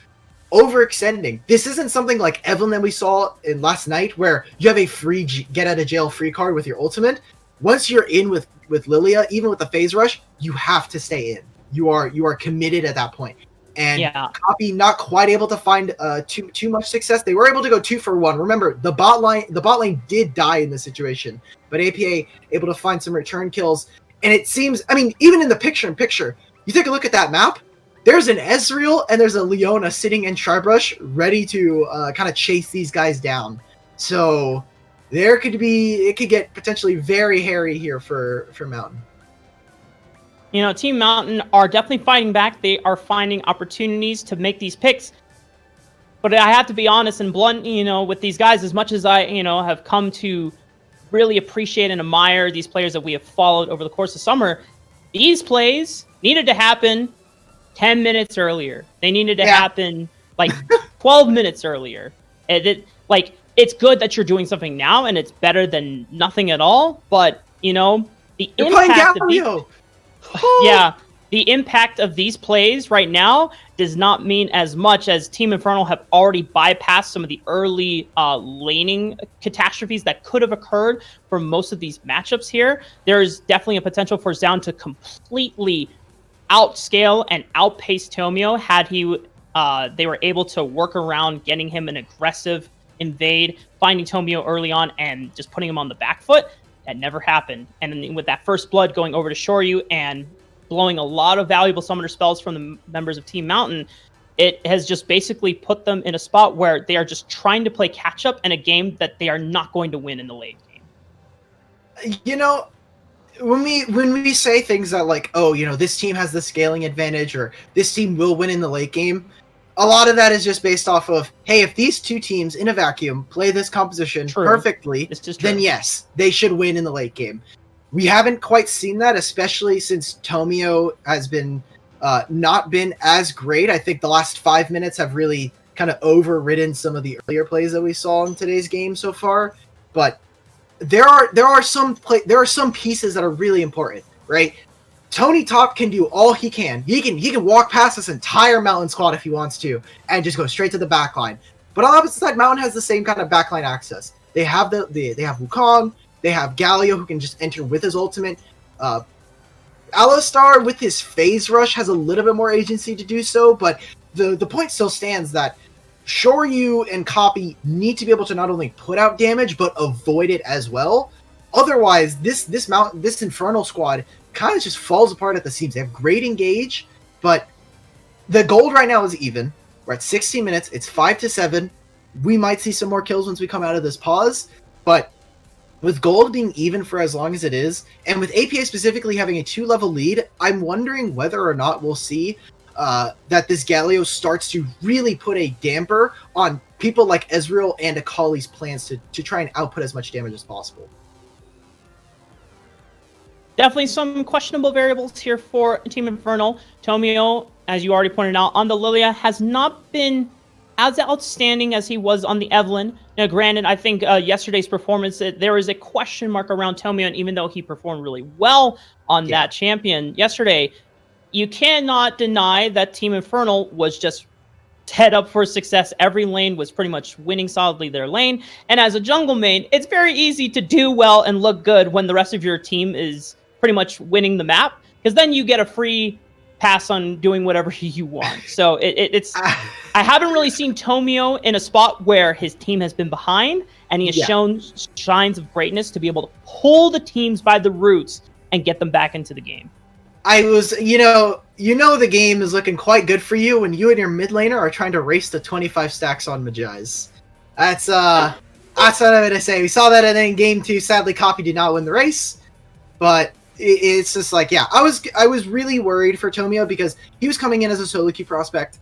overextending. This isn't something like Evelyn that we saw in last night, where you have a free get out of jail free card with your ultimate. Once you're in with Lilia, even with the phase rush, you have to stay in. You are committed at that point. And Copy not quite able to find too much success. They were able to go 2 for 1. Remember, the bot lane did die in this situation, but APA able to find some return kills. And it seems, I mean, even in the picture-in-picture, you take a look at that map. There's an Ezreal and there's a Leona sitting in Charbrush ready to kind of chase these guys down. So it could get potentially very hairy here for Mountain. You know, Team Mountain are definitely fighting back. They are finding opportunities to make these picks. But I have to be honest and blunt, you know, with these guys, as much as I, you know, have come to really appreciate and admire these players that we have followed over the course of summer, these plays needed to happen 10 minutes earlier. They needed to happen like 12 minutes earlier. And it's good that you're doing something now, and it's better than nothing at all. But, you know, the impact of the impact of these plays right now does not mean as much, as Team Infernal have already bypassed some of the early laning catastrophes that could have occurred for most of these matchups here. There's definitely a potential for Zound to completely outscale and outpace Tomio had they were able to work around getting him an aggressive invade, finding Tomio early on and just putting him on the back foot. That never happened. And then with that first blood going over to Shoryu and blowing a lot of valuable summoner spells from the members of Team Mountain, it has just basically put them in a spot where they are just trying to play catch up in a game that they are not going to win in the late game. You know, when we say things that like, oh, you know, this team has the scaling advantage or this team will win in the late game, a lot of that is just based off of, hey, if these two teams in a vacuum play this composition perfectly, then yes, they should win in the late game. We haven't quite seen that, especially since Tomio has been not been as great. I think the last 5 minutes have really kind of overridden some of the earlier plays that we saw in today's game so far. But there are some pieces that are really important, right? Tony Top can do all he can. He can walk past this entire Mountain squad if he wants to, and just go straight to the backline. But on the opposite side, Mountain has the same kind of backline access. They have they have Wukong, they have Galio who can just enter with his ultimate. Alistar with his phase rush has a little bit more agency to do so, but the point still stands that Shoryu and Copy need to be able to not only put out damage but avoid it as well. Otherwise, this Infernal squad kind of just falls apart at the seams. They have great engage, but the gold right now is even. We're at 16 minutes. It's 5-7. We might see some more kills once we come out of this pause, but with gold being even for as long as it is, and with APA specifically having a 2-level lead, I'm wondering whether or not we'll see that this Galio starts to really put a damper on people like Ezreal and Akali's plans to try and output as much damage as possible. Definitely some questionable variables here for Team Infernal. Tomio, as you already pointed out, on the Lilia has not been as outstanding as he was on the Evelyn. Now, granted, I think yesterday's performance, there is a question mark around Tomio, and even though he performed really well on that champion yesterday, you cannot deny that Team Infernal was just head up for success. Every lane was pretty much winning solidly their lane. And as a jungle main, it's very easy to do well and look good when the rest of your team is pretty much winning the map, because then you get a free pass on doing whatever you want. So it's I haven't really seen Tomio in a spot where his team has been behind and he has shown signs of greatness to be able to pull the teams by the roots and get them back into the game. I was, you know the game is looking quite good for you when you and your mid laner are trying to race to 25 stacks on Magi's. That's what I'm gonna say. We saw that in game 2. Sadly, Copy did not win the race, but it's just like, yeah, I was really worried for Tomio because he was coming in as a solo queue prospect,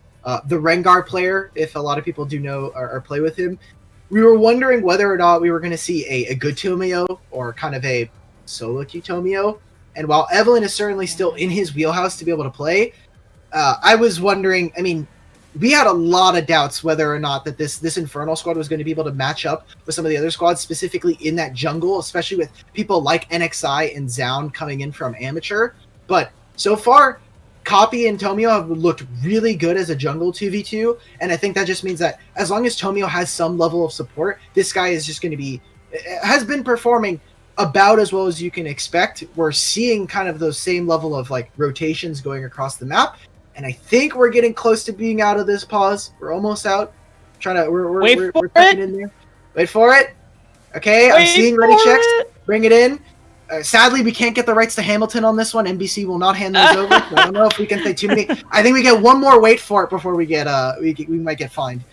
the Rengar player, if a lot of people do know or play with him. We were wondering whether or not we were going to see a good Tomio or kind of a solo queue Tomio. And while Evelyn is certainly still in his wheelhouse to be able to play, I was wondering, I mean, we had a lot of doubts whether or not that this Infernal squad was going to be able to match up with some of the other squads, specifically in that jungle, especially with people like NXI and Zound coming in from Amateur. But so far, Copy and Tomio have looked really good as a jungle 2v2, and I think that just means that as long as Tomio has some level of support, this guy is just going to be, has been performing about as well as you can expect. We're seeing kind of those same level of like rotations going across the map. And I think we're getting close to being out of this pause. We're almost out. We're tucking in there. Wait for it. Okay, I'm seeing ready checks. Bring it in. Sadly, we can't get the rights to Hamilton on this one. NBC will not hand those over. I don't know if we can say too many. I think we get one more wait for it before we get we might get fined.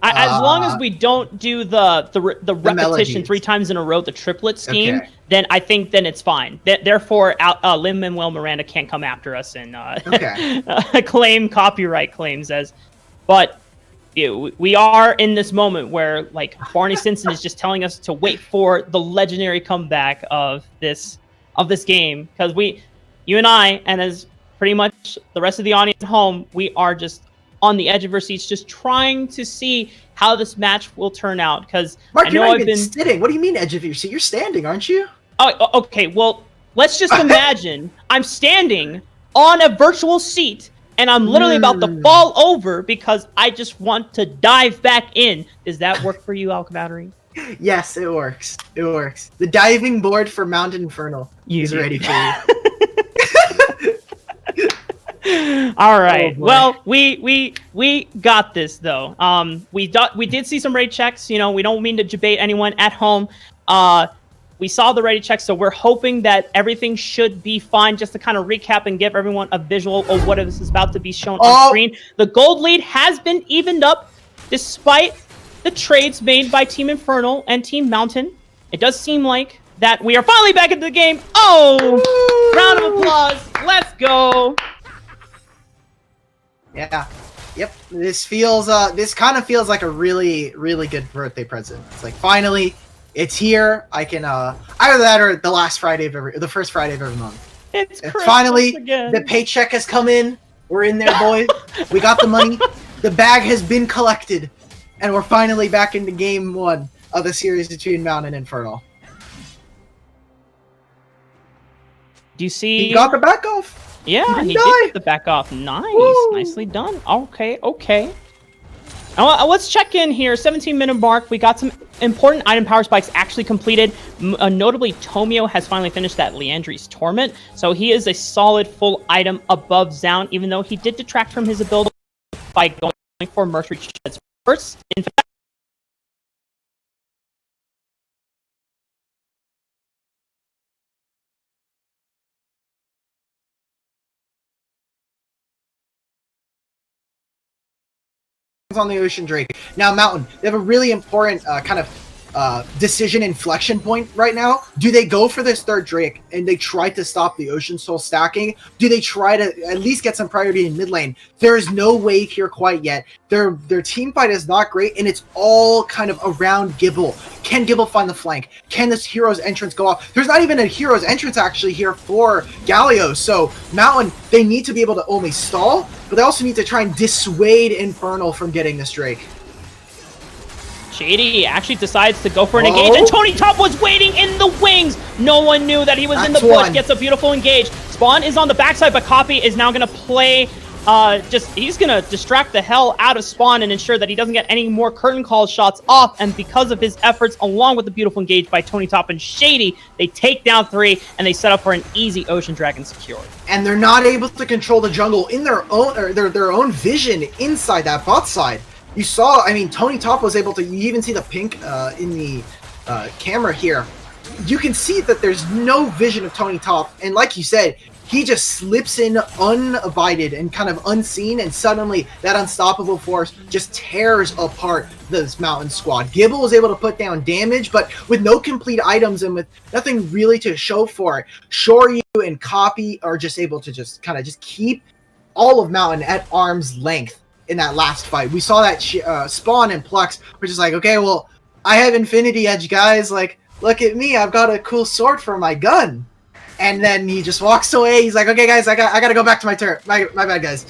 As long as we don't do the repetition melodies 3 times in a row, the triplet scheme, then I think then it's fine. Therefore, Lin-Manuel Miranda can't come after us and claim copyright claims as. But we are in this moment where like Barney Stinson is just telling us to wait for the legendary comeback of this game, because you and I, and as pretty much the rest of the audience at home, we are just on the edge of our seats, just trying to see how this match will turn out. Because Mark, you're not even sitting. What do you mean edge of your seat? You're standing, aren't you? Oh, okay. Well, let's just imagine I'm standing on a virtual seat, and I'm literally about to fall over because I just want to dive back in. Does that work for you, Alcabattery? Yes, it works. It works. The diving board for Mountain Infernal is ready for you. All right. Oh, well, we got this though. We did see some raid checks. You know, we don't mean to debate anyone at home. We saw the raid checks, so we're hoping that everything should be fine. Just to kind of recap and give everyone a visual of what is about to be shown on screen. The gold lead has been evened up, despite the trades made by Team Infernal and Team Mountain. It does seem like that we are finally back into the game. Oh, round of applause. Let's go. Yeah. Yep. This kind of feels like a really, really good birthday present. It's like, finally, it's here. I can either that or the first Friday of every month. It's finally again. The paycheck has come in. We're in there, boys. We got the money. The bag has been collected, and we're finally back into game 1 of the series between Mountain and Infernal. Do you see? He got the back off. Yeah, he did get the back off. Nice. Woo! Nicely done. Okay. Now, let's check in here. 17-minute mark. We got some important item power spikes actually completed. Notably, Tomio has finally finished that Leandri's Torment. So he is a solid full item above Zound, even though he did detract from his ability by going for Mercury Sheds first. In fact, on the Ocean Drake. Now, Mountain, they have a really important kind of decision inflection point right now. Do they go for this third Drake and they try to stop the Ocean Soul stacking? Do they try to at least get some priority in mid lane? There is no wave here quite yet. Their team fight is not great, and it's all kind of around Gibble. Can Gibble find the flank? Can this hero's entrance go off? There's not even a hero's entrance actually here for Galio. So Mountain, they need to be able to only stall, but they also need to try and dissuade Infernal from getting this Drake. Shady actually decides to go for an engage, and Tony Top was waiting in the wings. No one knew that he was in the bush. Gets a beautiful engage. Spawn is on the backside, but Copy is now going to play. He's going to distract the hell out of Spawn and ensure that he doesn't get any more curtain call shots off. And because of his efforts, along with the beautiful engage by Tony Top and Shady, they take down 3 and they set up for an easy Ocean Dragon secure. And they're not able to control the jungle in their own, or their own vision inside that bot side. You saw, I mean, Tony Top was able to, you even see the pink in the camera here. You can see that there's no vision of Tony Top. And like you said, he just slips in uninvited and kind of unseen. And suddenly that unstoppable force just tears apart this Mountain squad. Gibble was able to put down damage, but with no complete items and with nothing really to show for it. Shoryu and Copy are just able to just kind of just keep all of Mountain at arm's length. In that last fight, we saw that Spawn and Plex were just like, okay, well, I have Infinity Edge, guys. Like, look at me, I've got a cool sword for my gun. And then he just walks away. He's like, okay, guys, I gotta go back to my turret. My bad, guys.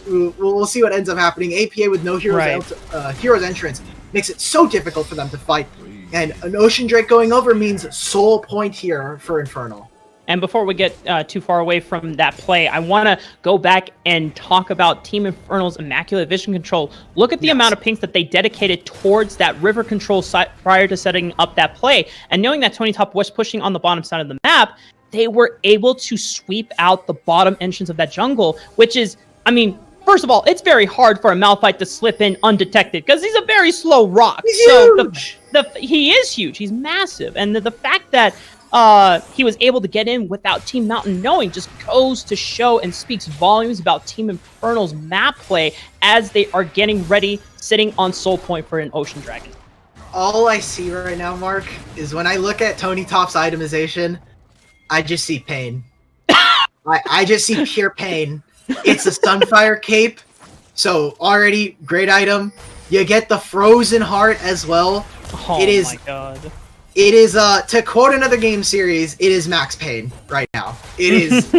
We'll see what ends up happening. APA with no hero's entrance makes it so difficult for them to fight. And an Ocean Drake going over means soul point here for Infernal. And before we get too far away from that play, I want to go back and talk about Team Infernal's Immaculate Vision Control. Look at the amount of pinks that they dedicated towards that river control site prior to setting up that play. And knowing that Tony Top was pushing on the bottom side of the map, they were able to sweep out the bottom entrance of that jungle, which is, I mean, first of all, it's very hard for a Malphite to slip in undetected because he's a very slow rock. He's huge. He is huge. He's massive. And the fact that he was able to get in without Team Mountain knowing just goes to show and speaks volumes about Team Infernal's map play as they are getting ready, sitting on Soul Point for an Ocean Dragon. All I see right now, Mark, is when I look at Tony Top's itemization, I just see pain. I just see pure pain. It's a Sunfire Cape, so already great item. You get the Frozen Heart as well. Oh my god. It is, to quote another game series, it is Max Payne right now. It is,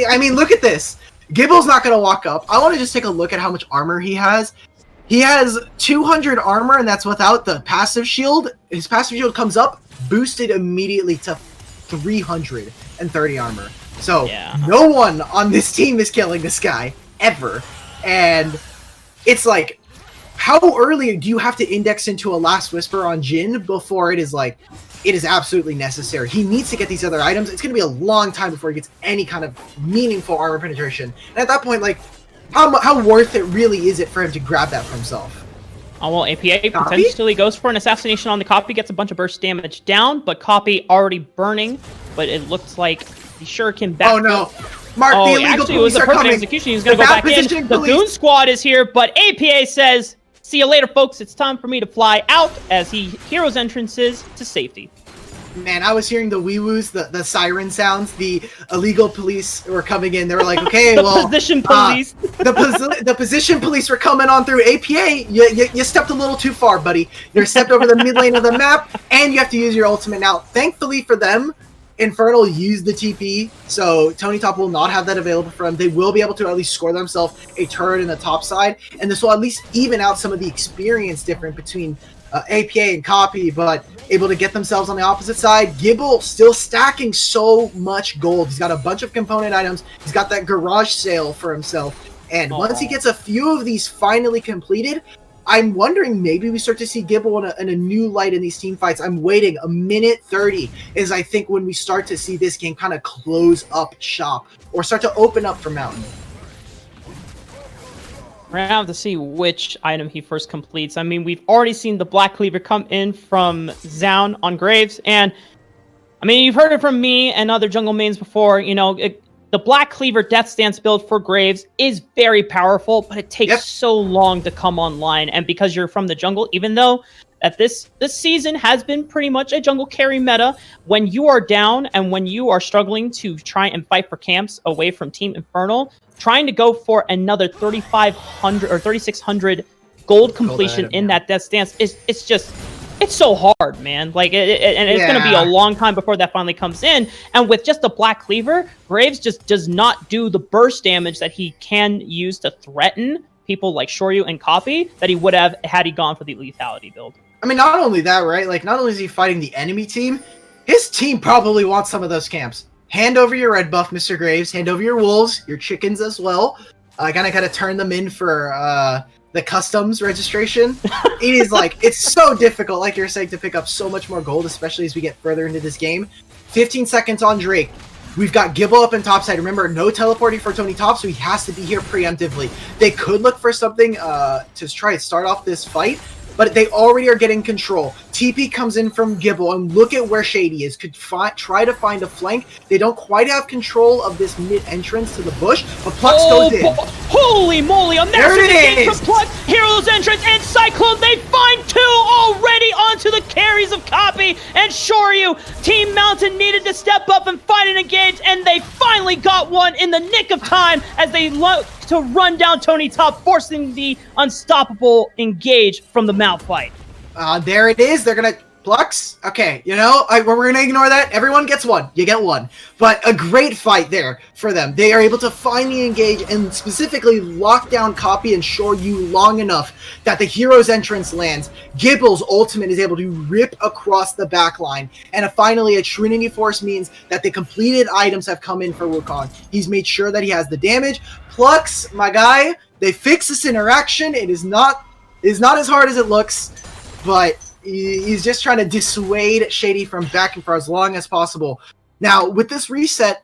I mean, look at this. Gibble's not going to walk up. I want to just take a look at how much armor he has. He has 200 armor, and that's without the passive shield. His passive shield comes up, boosted immediately to 330 armor. So, no one on this team is killing this guy, ever. And it's like, how early do you have to index into a Last Whisper on Jhin before it is like, it is absolutely necessary? He needs to get these other items. It's going to be a long time before he gets any kind of meaningful armor penetration. And at that point, like, how worth it really is it for him to grab that for himself? Oh, well, APA potentially goes for an assassination on the Copy, gets a bunch of burst damage down, but Copy already burning, but it looks like he sure can back Oh, no. Mark, the illegal actually, it was a perfect execution. He's going to go back in. The Goon Squad is here, but APA says, see you later, folks. It's time for me to fly out as he heroes entrances to safety. Man, I was hearing the wee-woos, the siren sounds. The illegal police were coming in. They were like, okay, the position police. The position police were coming on through. APA, you stepped a little too far, buddy. You stepped over the mid lane of the map, and you have to use your ultimate now. Thankfully for them, Infernal used the TP, so Tony Top will not have that available for them. They will be able to at least score themselves a turret in the top side, and this will at least even out some of the experience difference between APA and Copy, but able to get themselves on the opposite side. Gibble still stacking so much gold. He's got a bunch of component items. He's got that garage sale for himself, and once he gets a few of these finally completed, I'm wondering maybe we start to see Gibble in a new light in these team fights. I'm waiting. A minute 30 is, I think, when we start to see this game kind of close up shop or start to open up for Mountain. We're gonna have to see which item he first completes. I mean, we've already seen the Black Cleaver come in from Zaun on Graves, and I mean, you've heard it from me and other jungle mains before. You know, the Black Cleaver Death Stance build for Graves is very powerful, but it takes so long to come online. And because you're from the jungle, even though that this season has been pretty much a jungle carry meta, when you are down and when you are struggling to try and fight for camps away from Team Infernal, trying to go for another 3,500 or 3,600 gold completion item, in that Death Stance it's so hard, man. Like, and it's going to be a long time before that finally comes in. And with just the Black Cleaver, Graves just does not do the burst damage that he can use to threaten people like Shoryu and Copy that he would have had he gone for the lethality build. I mean, not only that, right? Like, not only is he fighting the enemy team, his team probably wants some of those camps. Hand over your red buff, Mr. Graves. Hand over your wolves, your chickens as well. Gotta turn them in for the customs registration. It is like, it's so difficult, like you're saying, to pick up so much more gold, especially as we get further into this game. 15 seconds on Drake. We've got Gibble up in topside. Remember, no teleporting for Tony Top, so he has to be here preemptively. They could look for something to try to start off this fight, but they already are getting control. TP comes in from Gibble, and look at where Shady is. Could try to find a flank. They don't quite have control of this mid-entrance to the bush, but Plux goes in. Holy moly, a massive engage from Plux, Hero's entrance, and Cyclone. They find two already onto the carries of Copy and Shoryu. Team Mountain needed to step up and find an engage, and they finally got one in the nick of time as they look to run down Tony Top, forcing the unstoppable engage from the mouth fight. There it is. They're gonna Plux. Okay, you know, we're gonna ignore that. Everyone gets one. You get one. But a great fight there for them. They are able to find the engage and specifically lock down Copy and Shoryu long enough that the hero's entrance lands. Gibble's ultimate is able to rip across the back line. And finally, a Trinity Force means that the completed items have come in for Wukong. He's made sure that he has the damage. Plux, my guy, they fix this interaction. It is not as hard as it looks, but he's just trying to dissuade Shady from backing for as long as possible. Now, with this reset,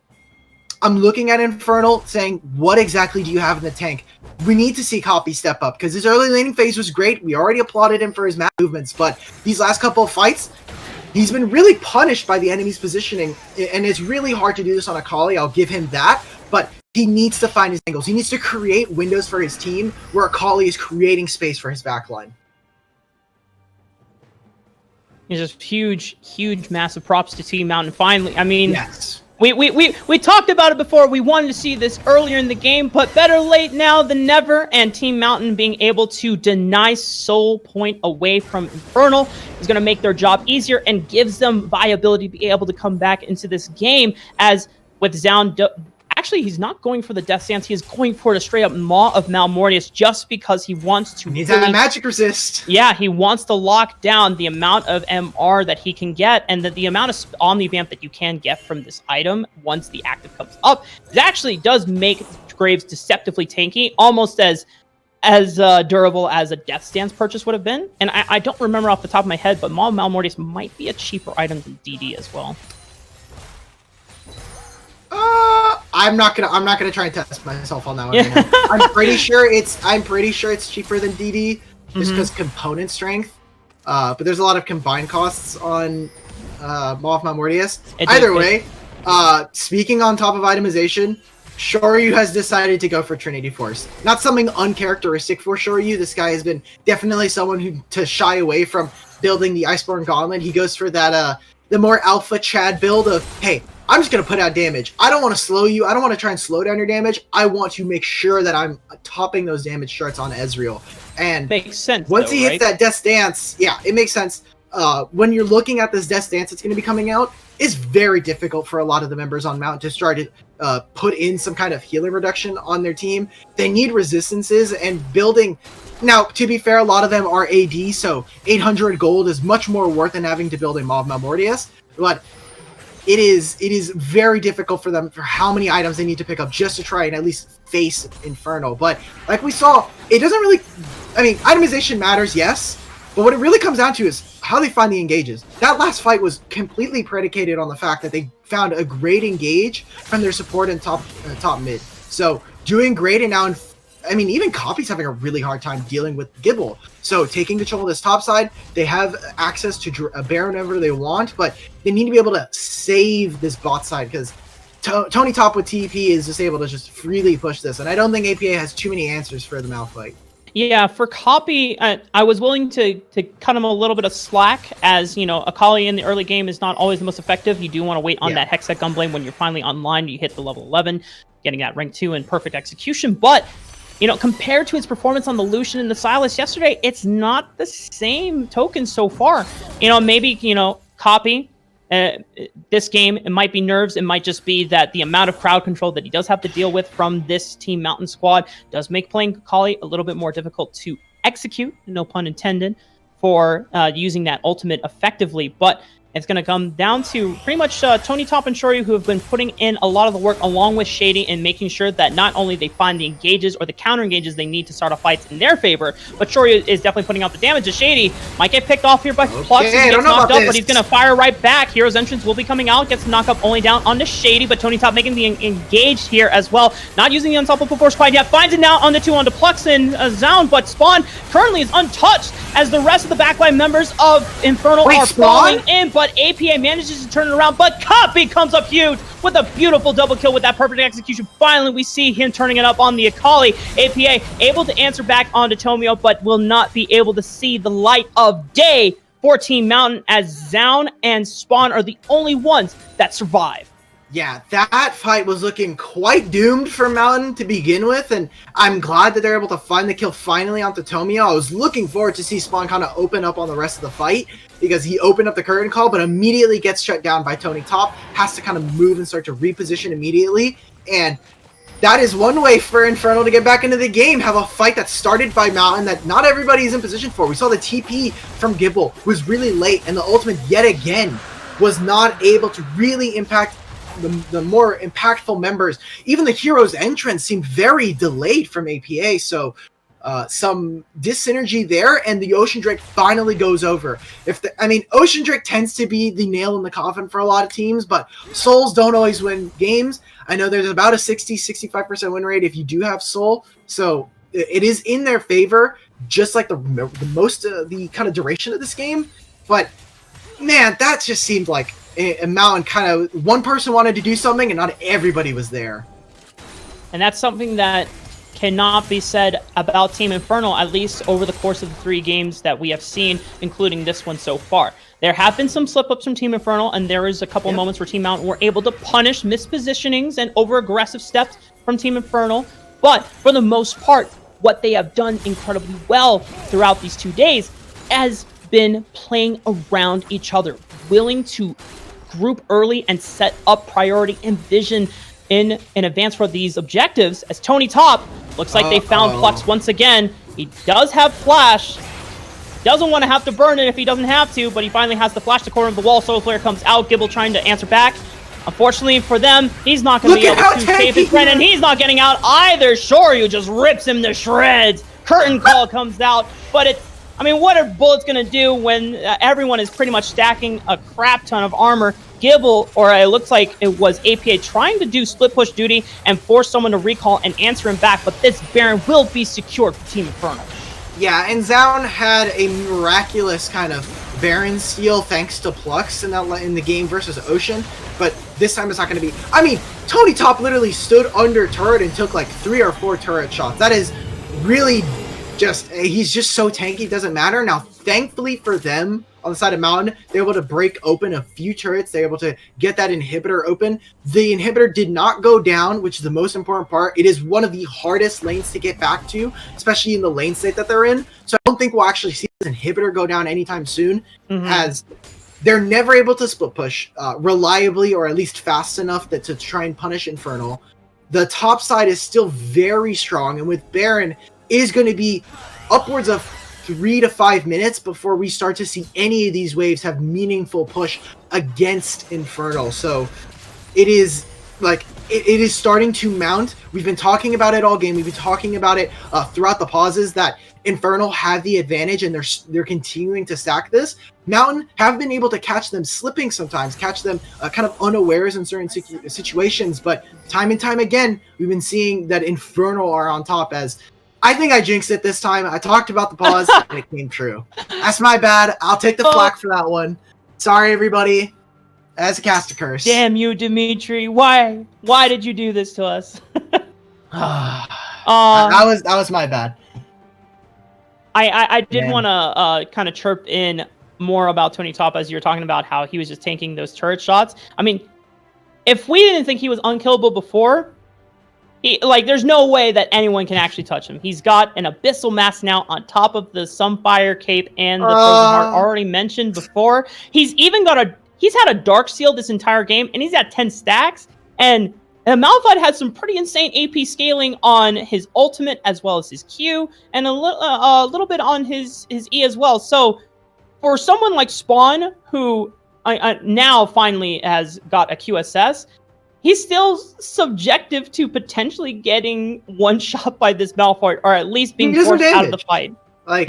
I'm looking at Infernal saying, what exactly do you have in the tank? We need to see Copy step up, because his early laning phase was great. We already applauded him for his map movements, but these last couple of fights, he's been really punished by the enemy's positioning, and it's really hard to do this on Akali. I'll give him that, but he needs to find his angles. He needs to create windows for his team where Akali is creating space for his backline. It's just huge, massive props to Team Mountain. Finally, I mean, yes. We talked about it before. We wanted to see this earlier in the game, but better late now than never. And Team Mountain being able to deny Soul Point away from Infernal is going to make their job easier and gives them viability to be able to come back into this game. As with Zaun, actually, he's not going for the Death Stance. He is going for the straight-up Maw of Malmortius just because he wants to He needs that magic resist. Yeah, he wants to lock down the amount of MR that he can get and the amount of Omnivamp that you can get from this item once the active comes up. It actually does make Graves deceptively tanky, almost as durable as a Death Stance purchase would have been. And I don't remember off the top of my head, but Maw of Malmortius might be a cheaper item than DD as well. I'm not gonna try and test myself on that one. Right now. I'm pretty sure it's cheaper than DD just because component strength. But there's a lot of combined costs on Maw of Malmortius. Either way, speaking on top of itemization, Shoryu has decided to go for Trinity Force. Not something uncharacteristic for Shoryu. This guy has been definitely someone who to shy away from building the Iceborne Gauntlet. He goes for that the more alpha Chad build of, hey, I'm just going to put out damage. I don't want to slow you. I don't want to try and slow down your damage. I want to make sure that I'm topping those damage charts on Ezreal. And makes sense. Once he hits that Death Stance, yeah, it makes sense. When you're looking at this Death Stance that's going to be coming out, it's very difficult for a lot of the members on Mount to start to put in some kind of healing reduction on their team. They need resistances and building. Now, to be fair, a lot of them are AD, so 800 gold is much more worth than having to build a Maw of Malmortius. But it is very difficult for them for how many items they need to pick up just to try and at least face Inferno. But like we saw, it doesn't really, I mean, itemization matters, yes, but what it really comes down to is how they find the engages. That last fight was completely predicated on the fact that they found a great engage from their support and top mid. So doing great, and now I mean, even Copy's having a really hard time dealing with Gibble. So taking control of this top side, they have access to Baron whenever they want, but they need to be able to save this bot side because Tony Top with TP is just able to just freely push this, and I don't think APA has too many answers for the Malphite. Yeah, for Copy, I was willing to cut him a little bit of slack, as, you know, Akali in the early game is not always the most effective. You do want to wait on that Hextech Gunblade when you're finally online, you hit the level 11, getting that rank 2 and perfect execution, but, you know, compared to his performance on the Lucian and the Sylas yesterday, it's not the same token so far. You know, maybe, you know, Copy, this game, it might be nerves, it might just be that the amount of crowd control that he does have to deal with from this Team Mountain squad does make playing Akali a little bit more difficult to execute, no pun intended, for using that ultimate effectively, but it's going to come down to pretty much Tony Top and Shoryu, who have been putting in a lot of the work along with Shady and making sure that not only they find the engages or the counter engages they need to start off fights in their favor, but Shoryu is definitely putting out the damage. Shady might get picked off here by Plux, gets knocked up, but he's going to fire right back. Hero's Entrance will be coming out, gets the knockup only down onto Shady, but Tony Top making the engaged here as well. Not using the Unstoppable Force quite yet, finds it now on the 2 onto Plux and Zound, but Spawn currently is untouched as the rest of the backline members of Infernal are falling in, but APA manages to turn it around, but Copy comes up huge with a beautiful double kill with that perfect execution. Finally, we see him turning it up on the Akali. APA able to answer back onto Tomio, but will not be able to see the light of day for Team Mountain, as Zound and Spawn are the only ones that survive. Yeah, that fight was looking quite doomed for Mountain to begin with, and I'm glad that they're able to find the kill finally onto Tomio. I was looking forward to see Spawn kind of open up on the rest of the fight, because he opened up the curtain call, but immediately gets shut down by Tony Top, has to kind of move and start to reposition immediately, and that is one way for Infernal to get back into the game, have a fight that started by Mountain that not everybody is in position for. We saw the TP from Gibble was really late, and the ultimate yet again was not able to really impact the more impactful members. Even the hero's entrance seemed very delayed from APA, so some dyssynergy there, and the Ocean Drake finally goes over. I mean, Ocean Drake tends to be the nail in the coffin for a lot of teams, but Souls don't always win games. I know there's about a 60-65% win rate if you do have Soul, so it is in their favor, just like the kind of duration of this game. But man, that just seemed like a Mountain kind of one person wanted to do something and not everybody was there. And that's something that cannot be said about Team Infernal, at least over the course of the 3 games that we have seen, including this one so far. There have been some slip-ups from Team Infernal, and there is a couple moments where Team Mountain were able to punish mispositionings and over-aggressive steps from Team Infernal, but for the most part, what they have done incredibly well throughout these 2 days has been playing around each other, willing to group early and set up priority and vision in advance for these objectives, as Tony Top looks like they found Plux once again. He does have Flash. Doesn't want to have to burn it if he doesn't have to, but he finally has the Flash to corner of the wall. Solar Flare comes out. Gibble trying to answer back. Unfortunately for them, he's not going to be able to save his friend, and he's not getting out either. Shoryu just rips him to shreds. Curtain call comes out, but it's, I mean, what are bullets going to do when everyone is pretty much stacking a crap ton of armor? Gibble, or it looks like it was APA, trying to do split push duty and force someone to recall and answer him back, but this Baron will be secured for Team Infernal. Yeah, and Zound had a miraculous kind of Baron steal thanks to Plux in the game versus Ocean, but this time it's not going to be... I mean, Tony Top literally stood under turret and took like 3 or 4 turret shots. That is really just... He's just so tanky, it doesn't matter. Now, thankfully for them, on the side of Mountain, they're able to break open a few turrets. They're able to get that inhibitor open. The inhibitor did not go down, which is the most important part. It is one of the hardest lanes to get back to, especially in the lane state that they're in. So I don't think we'll actually see this inhibitor go down anytime soon, as they're never able to split push reliably, or at least fast enough to try and punish Infernal. The top side is still very strong, and with Baron, it is going to be upwards of 3 to 5 minutes before we start to see any of these waves have meaningful push against Infernal. So it is like, it is starting to mount. We've been talking about it all game. We've been talking about it throughout the pauses, that Infernal have the advantage, and they're continuing to stack this. Mountain have been able to catch them slipping sometimes, catch them kind of unawares in certain situations, but time and time again, we've been seeing that Infernal are on top, as I think I jinxed it this time. I talked about the pause, and it came true. That's my bad. I'll take the flack for that one. Sorry, everybody. As a cast a curse. Damn you, Dimitri. Why did you do this to us? That was my bad. I did want to kind of chirp in more about Tony Top as you were talking about how he was just tanking those turret shots. I mean, if we didn't think he was unkillable before, there's no way that anyone can actually touch him. He's got an Abyssal Mask now on top of the Sunfire Cape and the Frozen Heart already mentioned before. He's had a Dark Seal this entire game, and he's at 10 stacks. And Malphite had some pretty insane AP scaling on his ultimate as well as his Q, and a little bit on his E as well. So for someone like Spawn, who now finally has got a QSS, he's still subjective to potentially getting one shot by this Malphite, or at least being forced out of the fight. And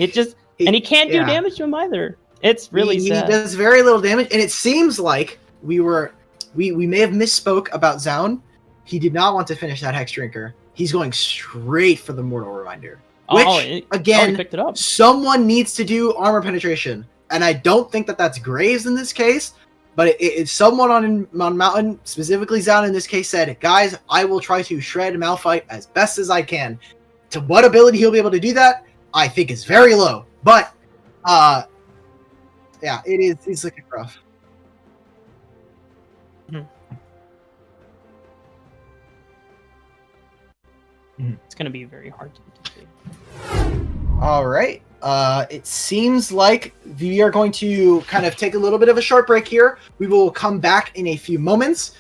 he can't do damage to him either. It's really sad. He does very little damage, and it seems like we may have misspoke about Zaun. He did not want to finish that Hex Drinker. He's going straight for the Mortal Reminder. Which, again, picked it up. Someone needs to do armor penetration. And I don't think that that's Graves in this case, but it's someone on Mountain, specifically Zaun in this case, said, guys, I will try to shred Malphite as best as I can. To what ability he'll be able to do that, I think is very low. But, yeah, it's looking rough. It's going to be very hard to see. All right. It seems like we are going to kind of take a little bit of a short break here. We will come back in a few moments.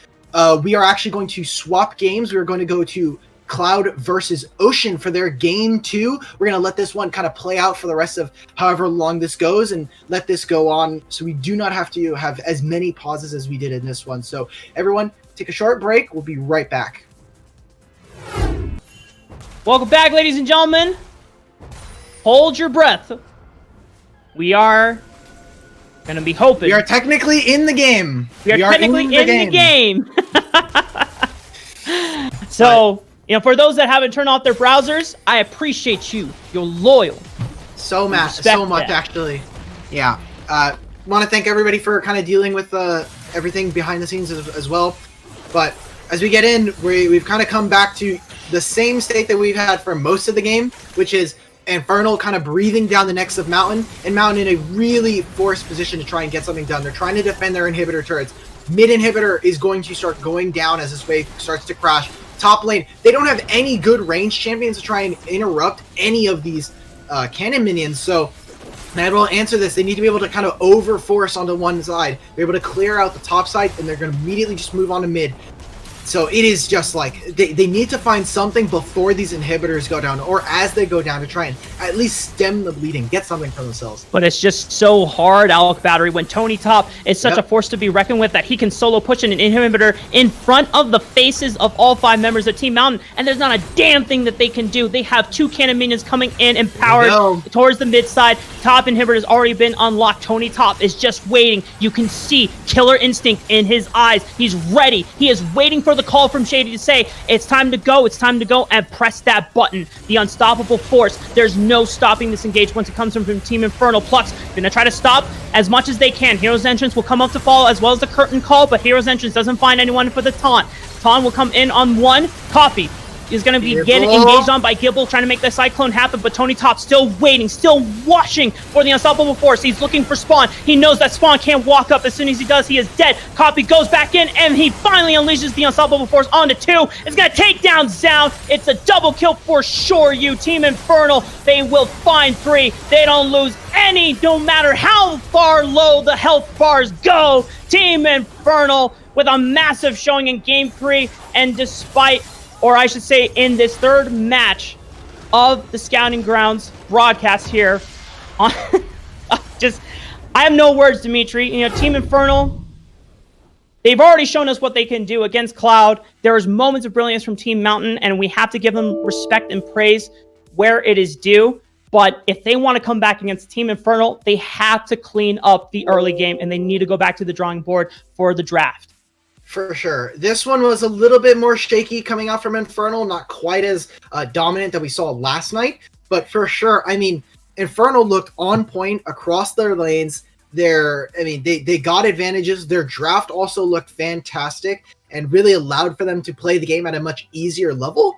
We are actually going to swap games. We are going to go to Cloud versus Ocean for their game 2. We're going to let this one kind of play out for the rest of however long this goes and let this go on so we do not have to have as many pauses as we did in this one. So everyone, take a short break. We'll be right back. Welcome back, ladies and gentlemen. Hold your breath. We are going to be hoping. We are technically in the game. We are technically in the game. So, for those that haven't turned off their browsers, I appreciate you. You're loyal. So much, actually. Yeah. Want to thank everybody for kind of dealing with everything behind the scenes as well. But as we get in, we've kind of come back to the same state that we've had for most of the game, which is Infernal kind of breathing down the necks of Mountain, and Mountain in a really forced position to try and get something done. They're trying to defend their inhibitor turrets. Mid inhibitor is going to start going down as this wave starts to crash. Top lane, they don't have any good range champions to try and interrupt any of these cannon minions, so and will answer this. They need to be able to kind of overforce onto one side. They're able to clear out the top side, and they're going to immediately just move on to mid. So it is just like, they need to find something before these inhibitors go down, or as they go down, to try and at least stem the bleeding, get something for themselves. But it's just so hard, Alec Battery, when Tony Top is such a force to be reckoned with that he can solo push an inhibitor in front of the faces of all 5 members of Team Mountain, and there's not a damn thing that they can do. They have 2 cannon minions coming in, empowered towards the mid side. Top inhibitor has already been unlocked. Tony Top is just waiting. You can see killer instinct in his eyes. He's ready. He is waiting for the call from Shady to say, it's time to go, and press that button. The unstoppable force. There's no stopping this engage once it comes from Team Infernal. Plucks gonna try to stop as much as they can. Hero's Entrance will come up to follow, as well as the curtain call, but Hero's Entrance doesn't find anyone for the taunt. Taunt will come in on one. Coffee is going to be getting engaged on by Gibble, trying to make the Cyclone happen, but Tony Top still waiting, still watching for the unstoppable force. He's looking for Spawn. He knows that Spawn can't walk up. As soon as he does, he is dead. Copy goes back in, and he finally unleashes the unstoppable force onto 2. It's going to take down Zaun. It's a double kill for sure, you. Team Infernal, they will find 3. They don't lose any, no matter how far low the health bars go. Team Infernal with a massive showing in Game 3, and despite, or I should say, in this third match of the Scouting Grounds broadcast here, on I have no words, Dimitri. Team Infernal, they've already shown us what they can do against Cloud. There's moments of brilliance from Team Mountain, and we have to give them respect and praise where it is due. But if they want to come back against Team Infernal, they have to clean up the early game, and they need to go back to the drawing board for the draft. For sure. This one was a little bit more shaky coming out from Infernal, not quite as dominant that we saw last night, but for sure, I mean, Infernal looked on point across their lanes. They got advantages. Their draft also looked fantastic and really allowed for them to play the game at a much easier level.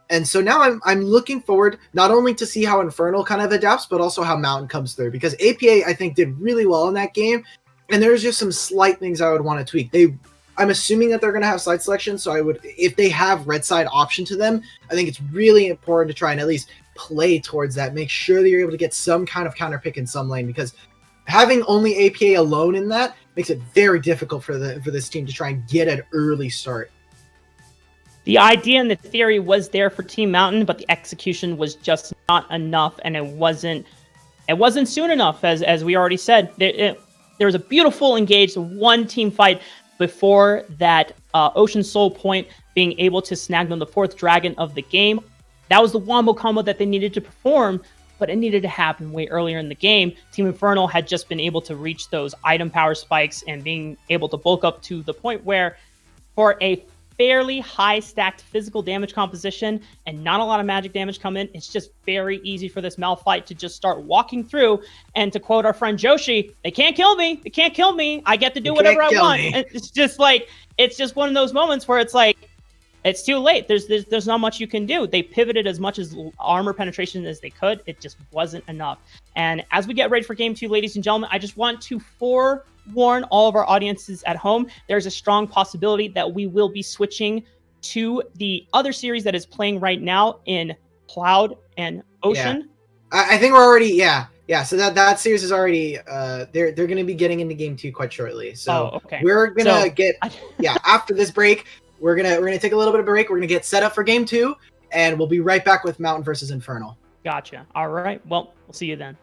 And so now I'm looking forward not only to see how Infernal kind of adapts, but also how Mountain comes through, because APA I think did really well in that game, and there's just some slight things I would want to tweak. I'm assuming that they're going to have side selection, so I would, if they have red side option to them, I think it's really important to try and at least play towards that. Make sure that you're able to get some kind of counter pick in some lane, because having only APA alone in that makes it very difficult for this team to try and get an early start. The idea and the theory was there for Team Mountain, but the execution was just not enough, and it wasn't soon enough, as we already said. There was a beautiful engaged one team fight before that Ocean Soul point, being able to snag them the 4th dragon of the game. That was the wombo combo that they needed to perform, but it needed to happen way earlier in the game. Team Infernal had just been able to reach those item power spikes and being able to bulk up to the point where, for a fairly high stacked physical damage composition and not a lot of magic damage come in, it's just very easy for this Malphite to just start walking through. And to quote our friend Joshi, they can't kill me. They can't kill me. I get to do whatever I want. And it's just one of those moments where it's like, it's too late. There's not much you can do. They pivoted as much as armor penetration as they could. It just wasn't enough. And as we get ready for game 2, ladies and gentlemen, I just want to forewarn all of our audiences at home. There's a strong possibility that we will be switching to the other series that is playing right now in Cloud and Ocean. Yeah. I think we're already, yeah. So that series is already, they're going to be getting into game 2 quite shortly. So we're going to after this break, we're gonna take a little bit of a break. We're gonna get set up for game 2, and we'll be right back with Mountain versus Infernal. Gotcha. All right. Well, we'll see you then.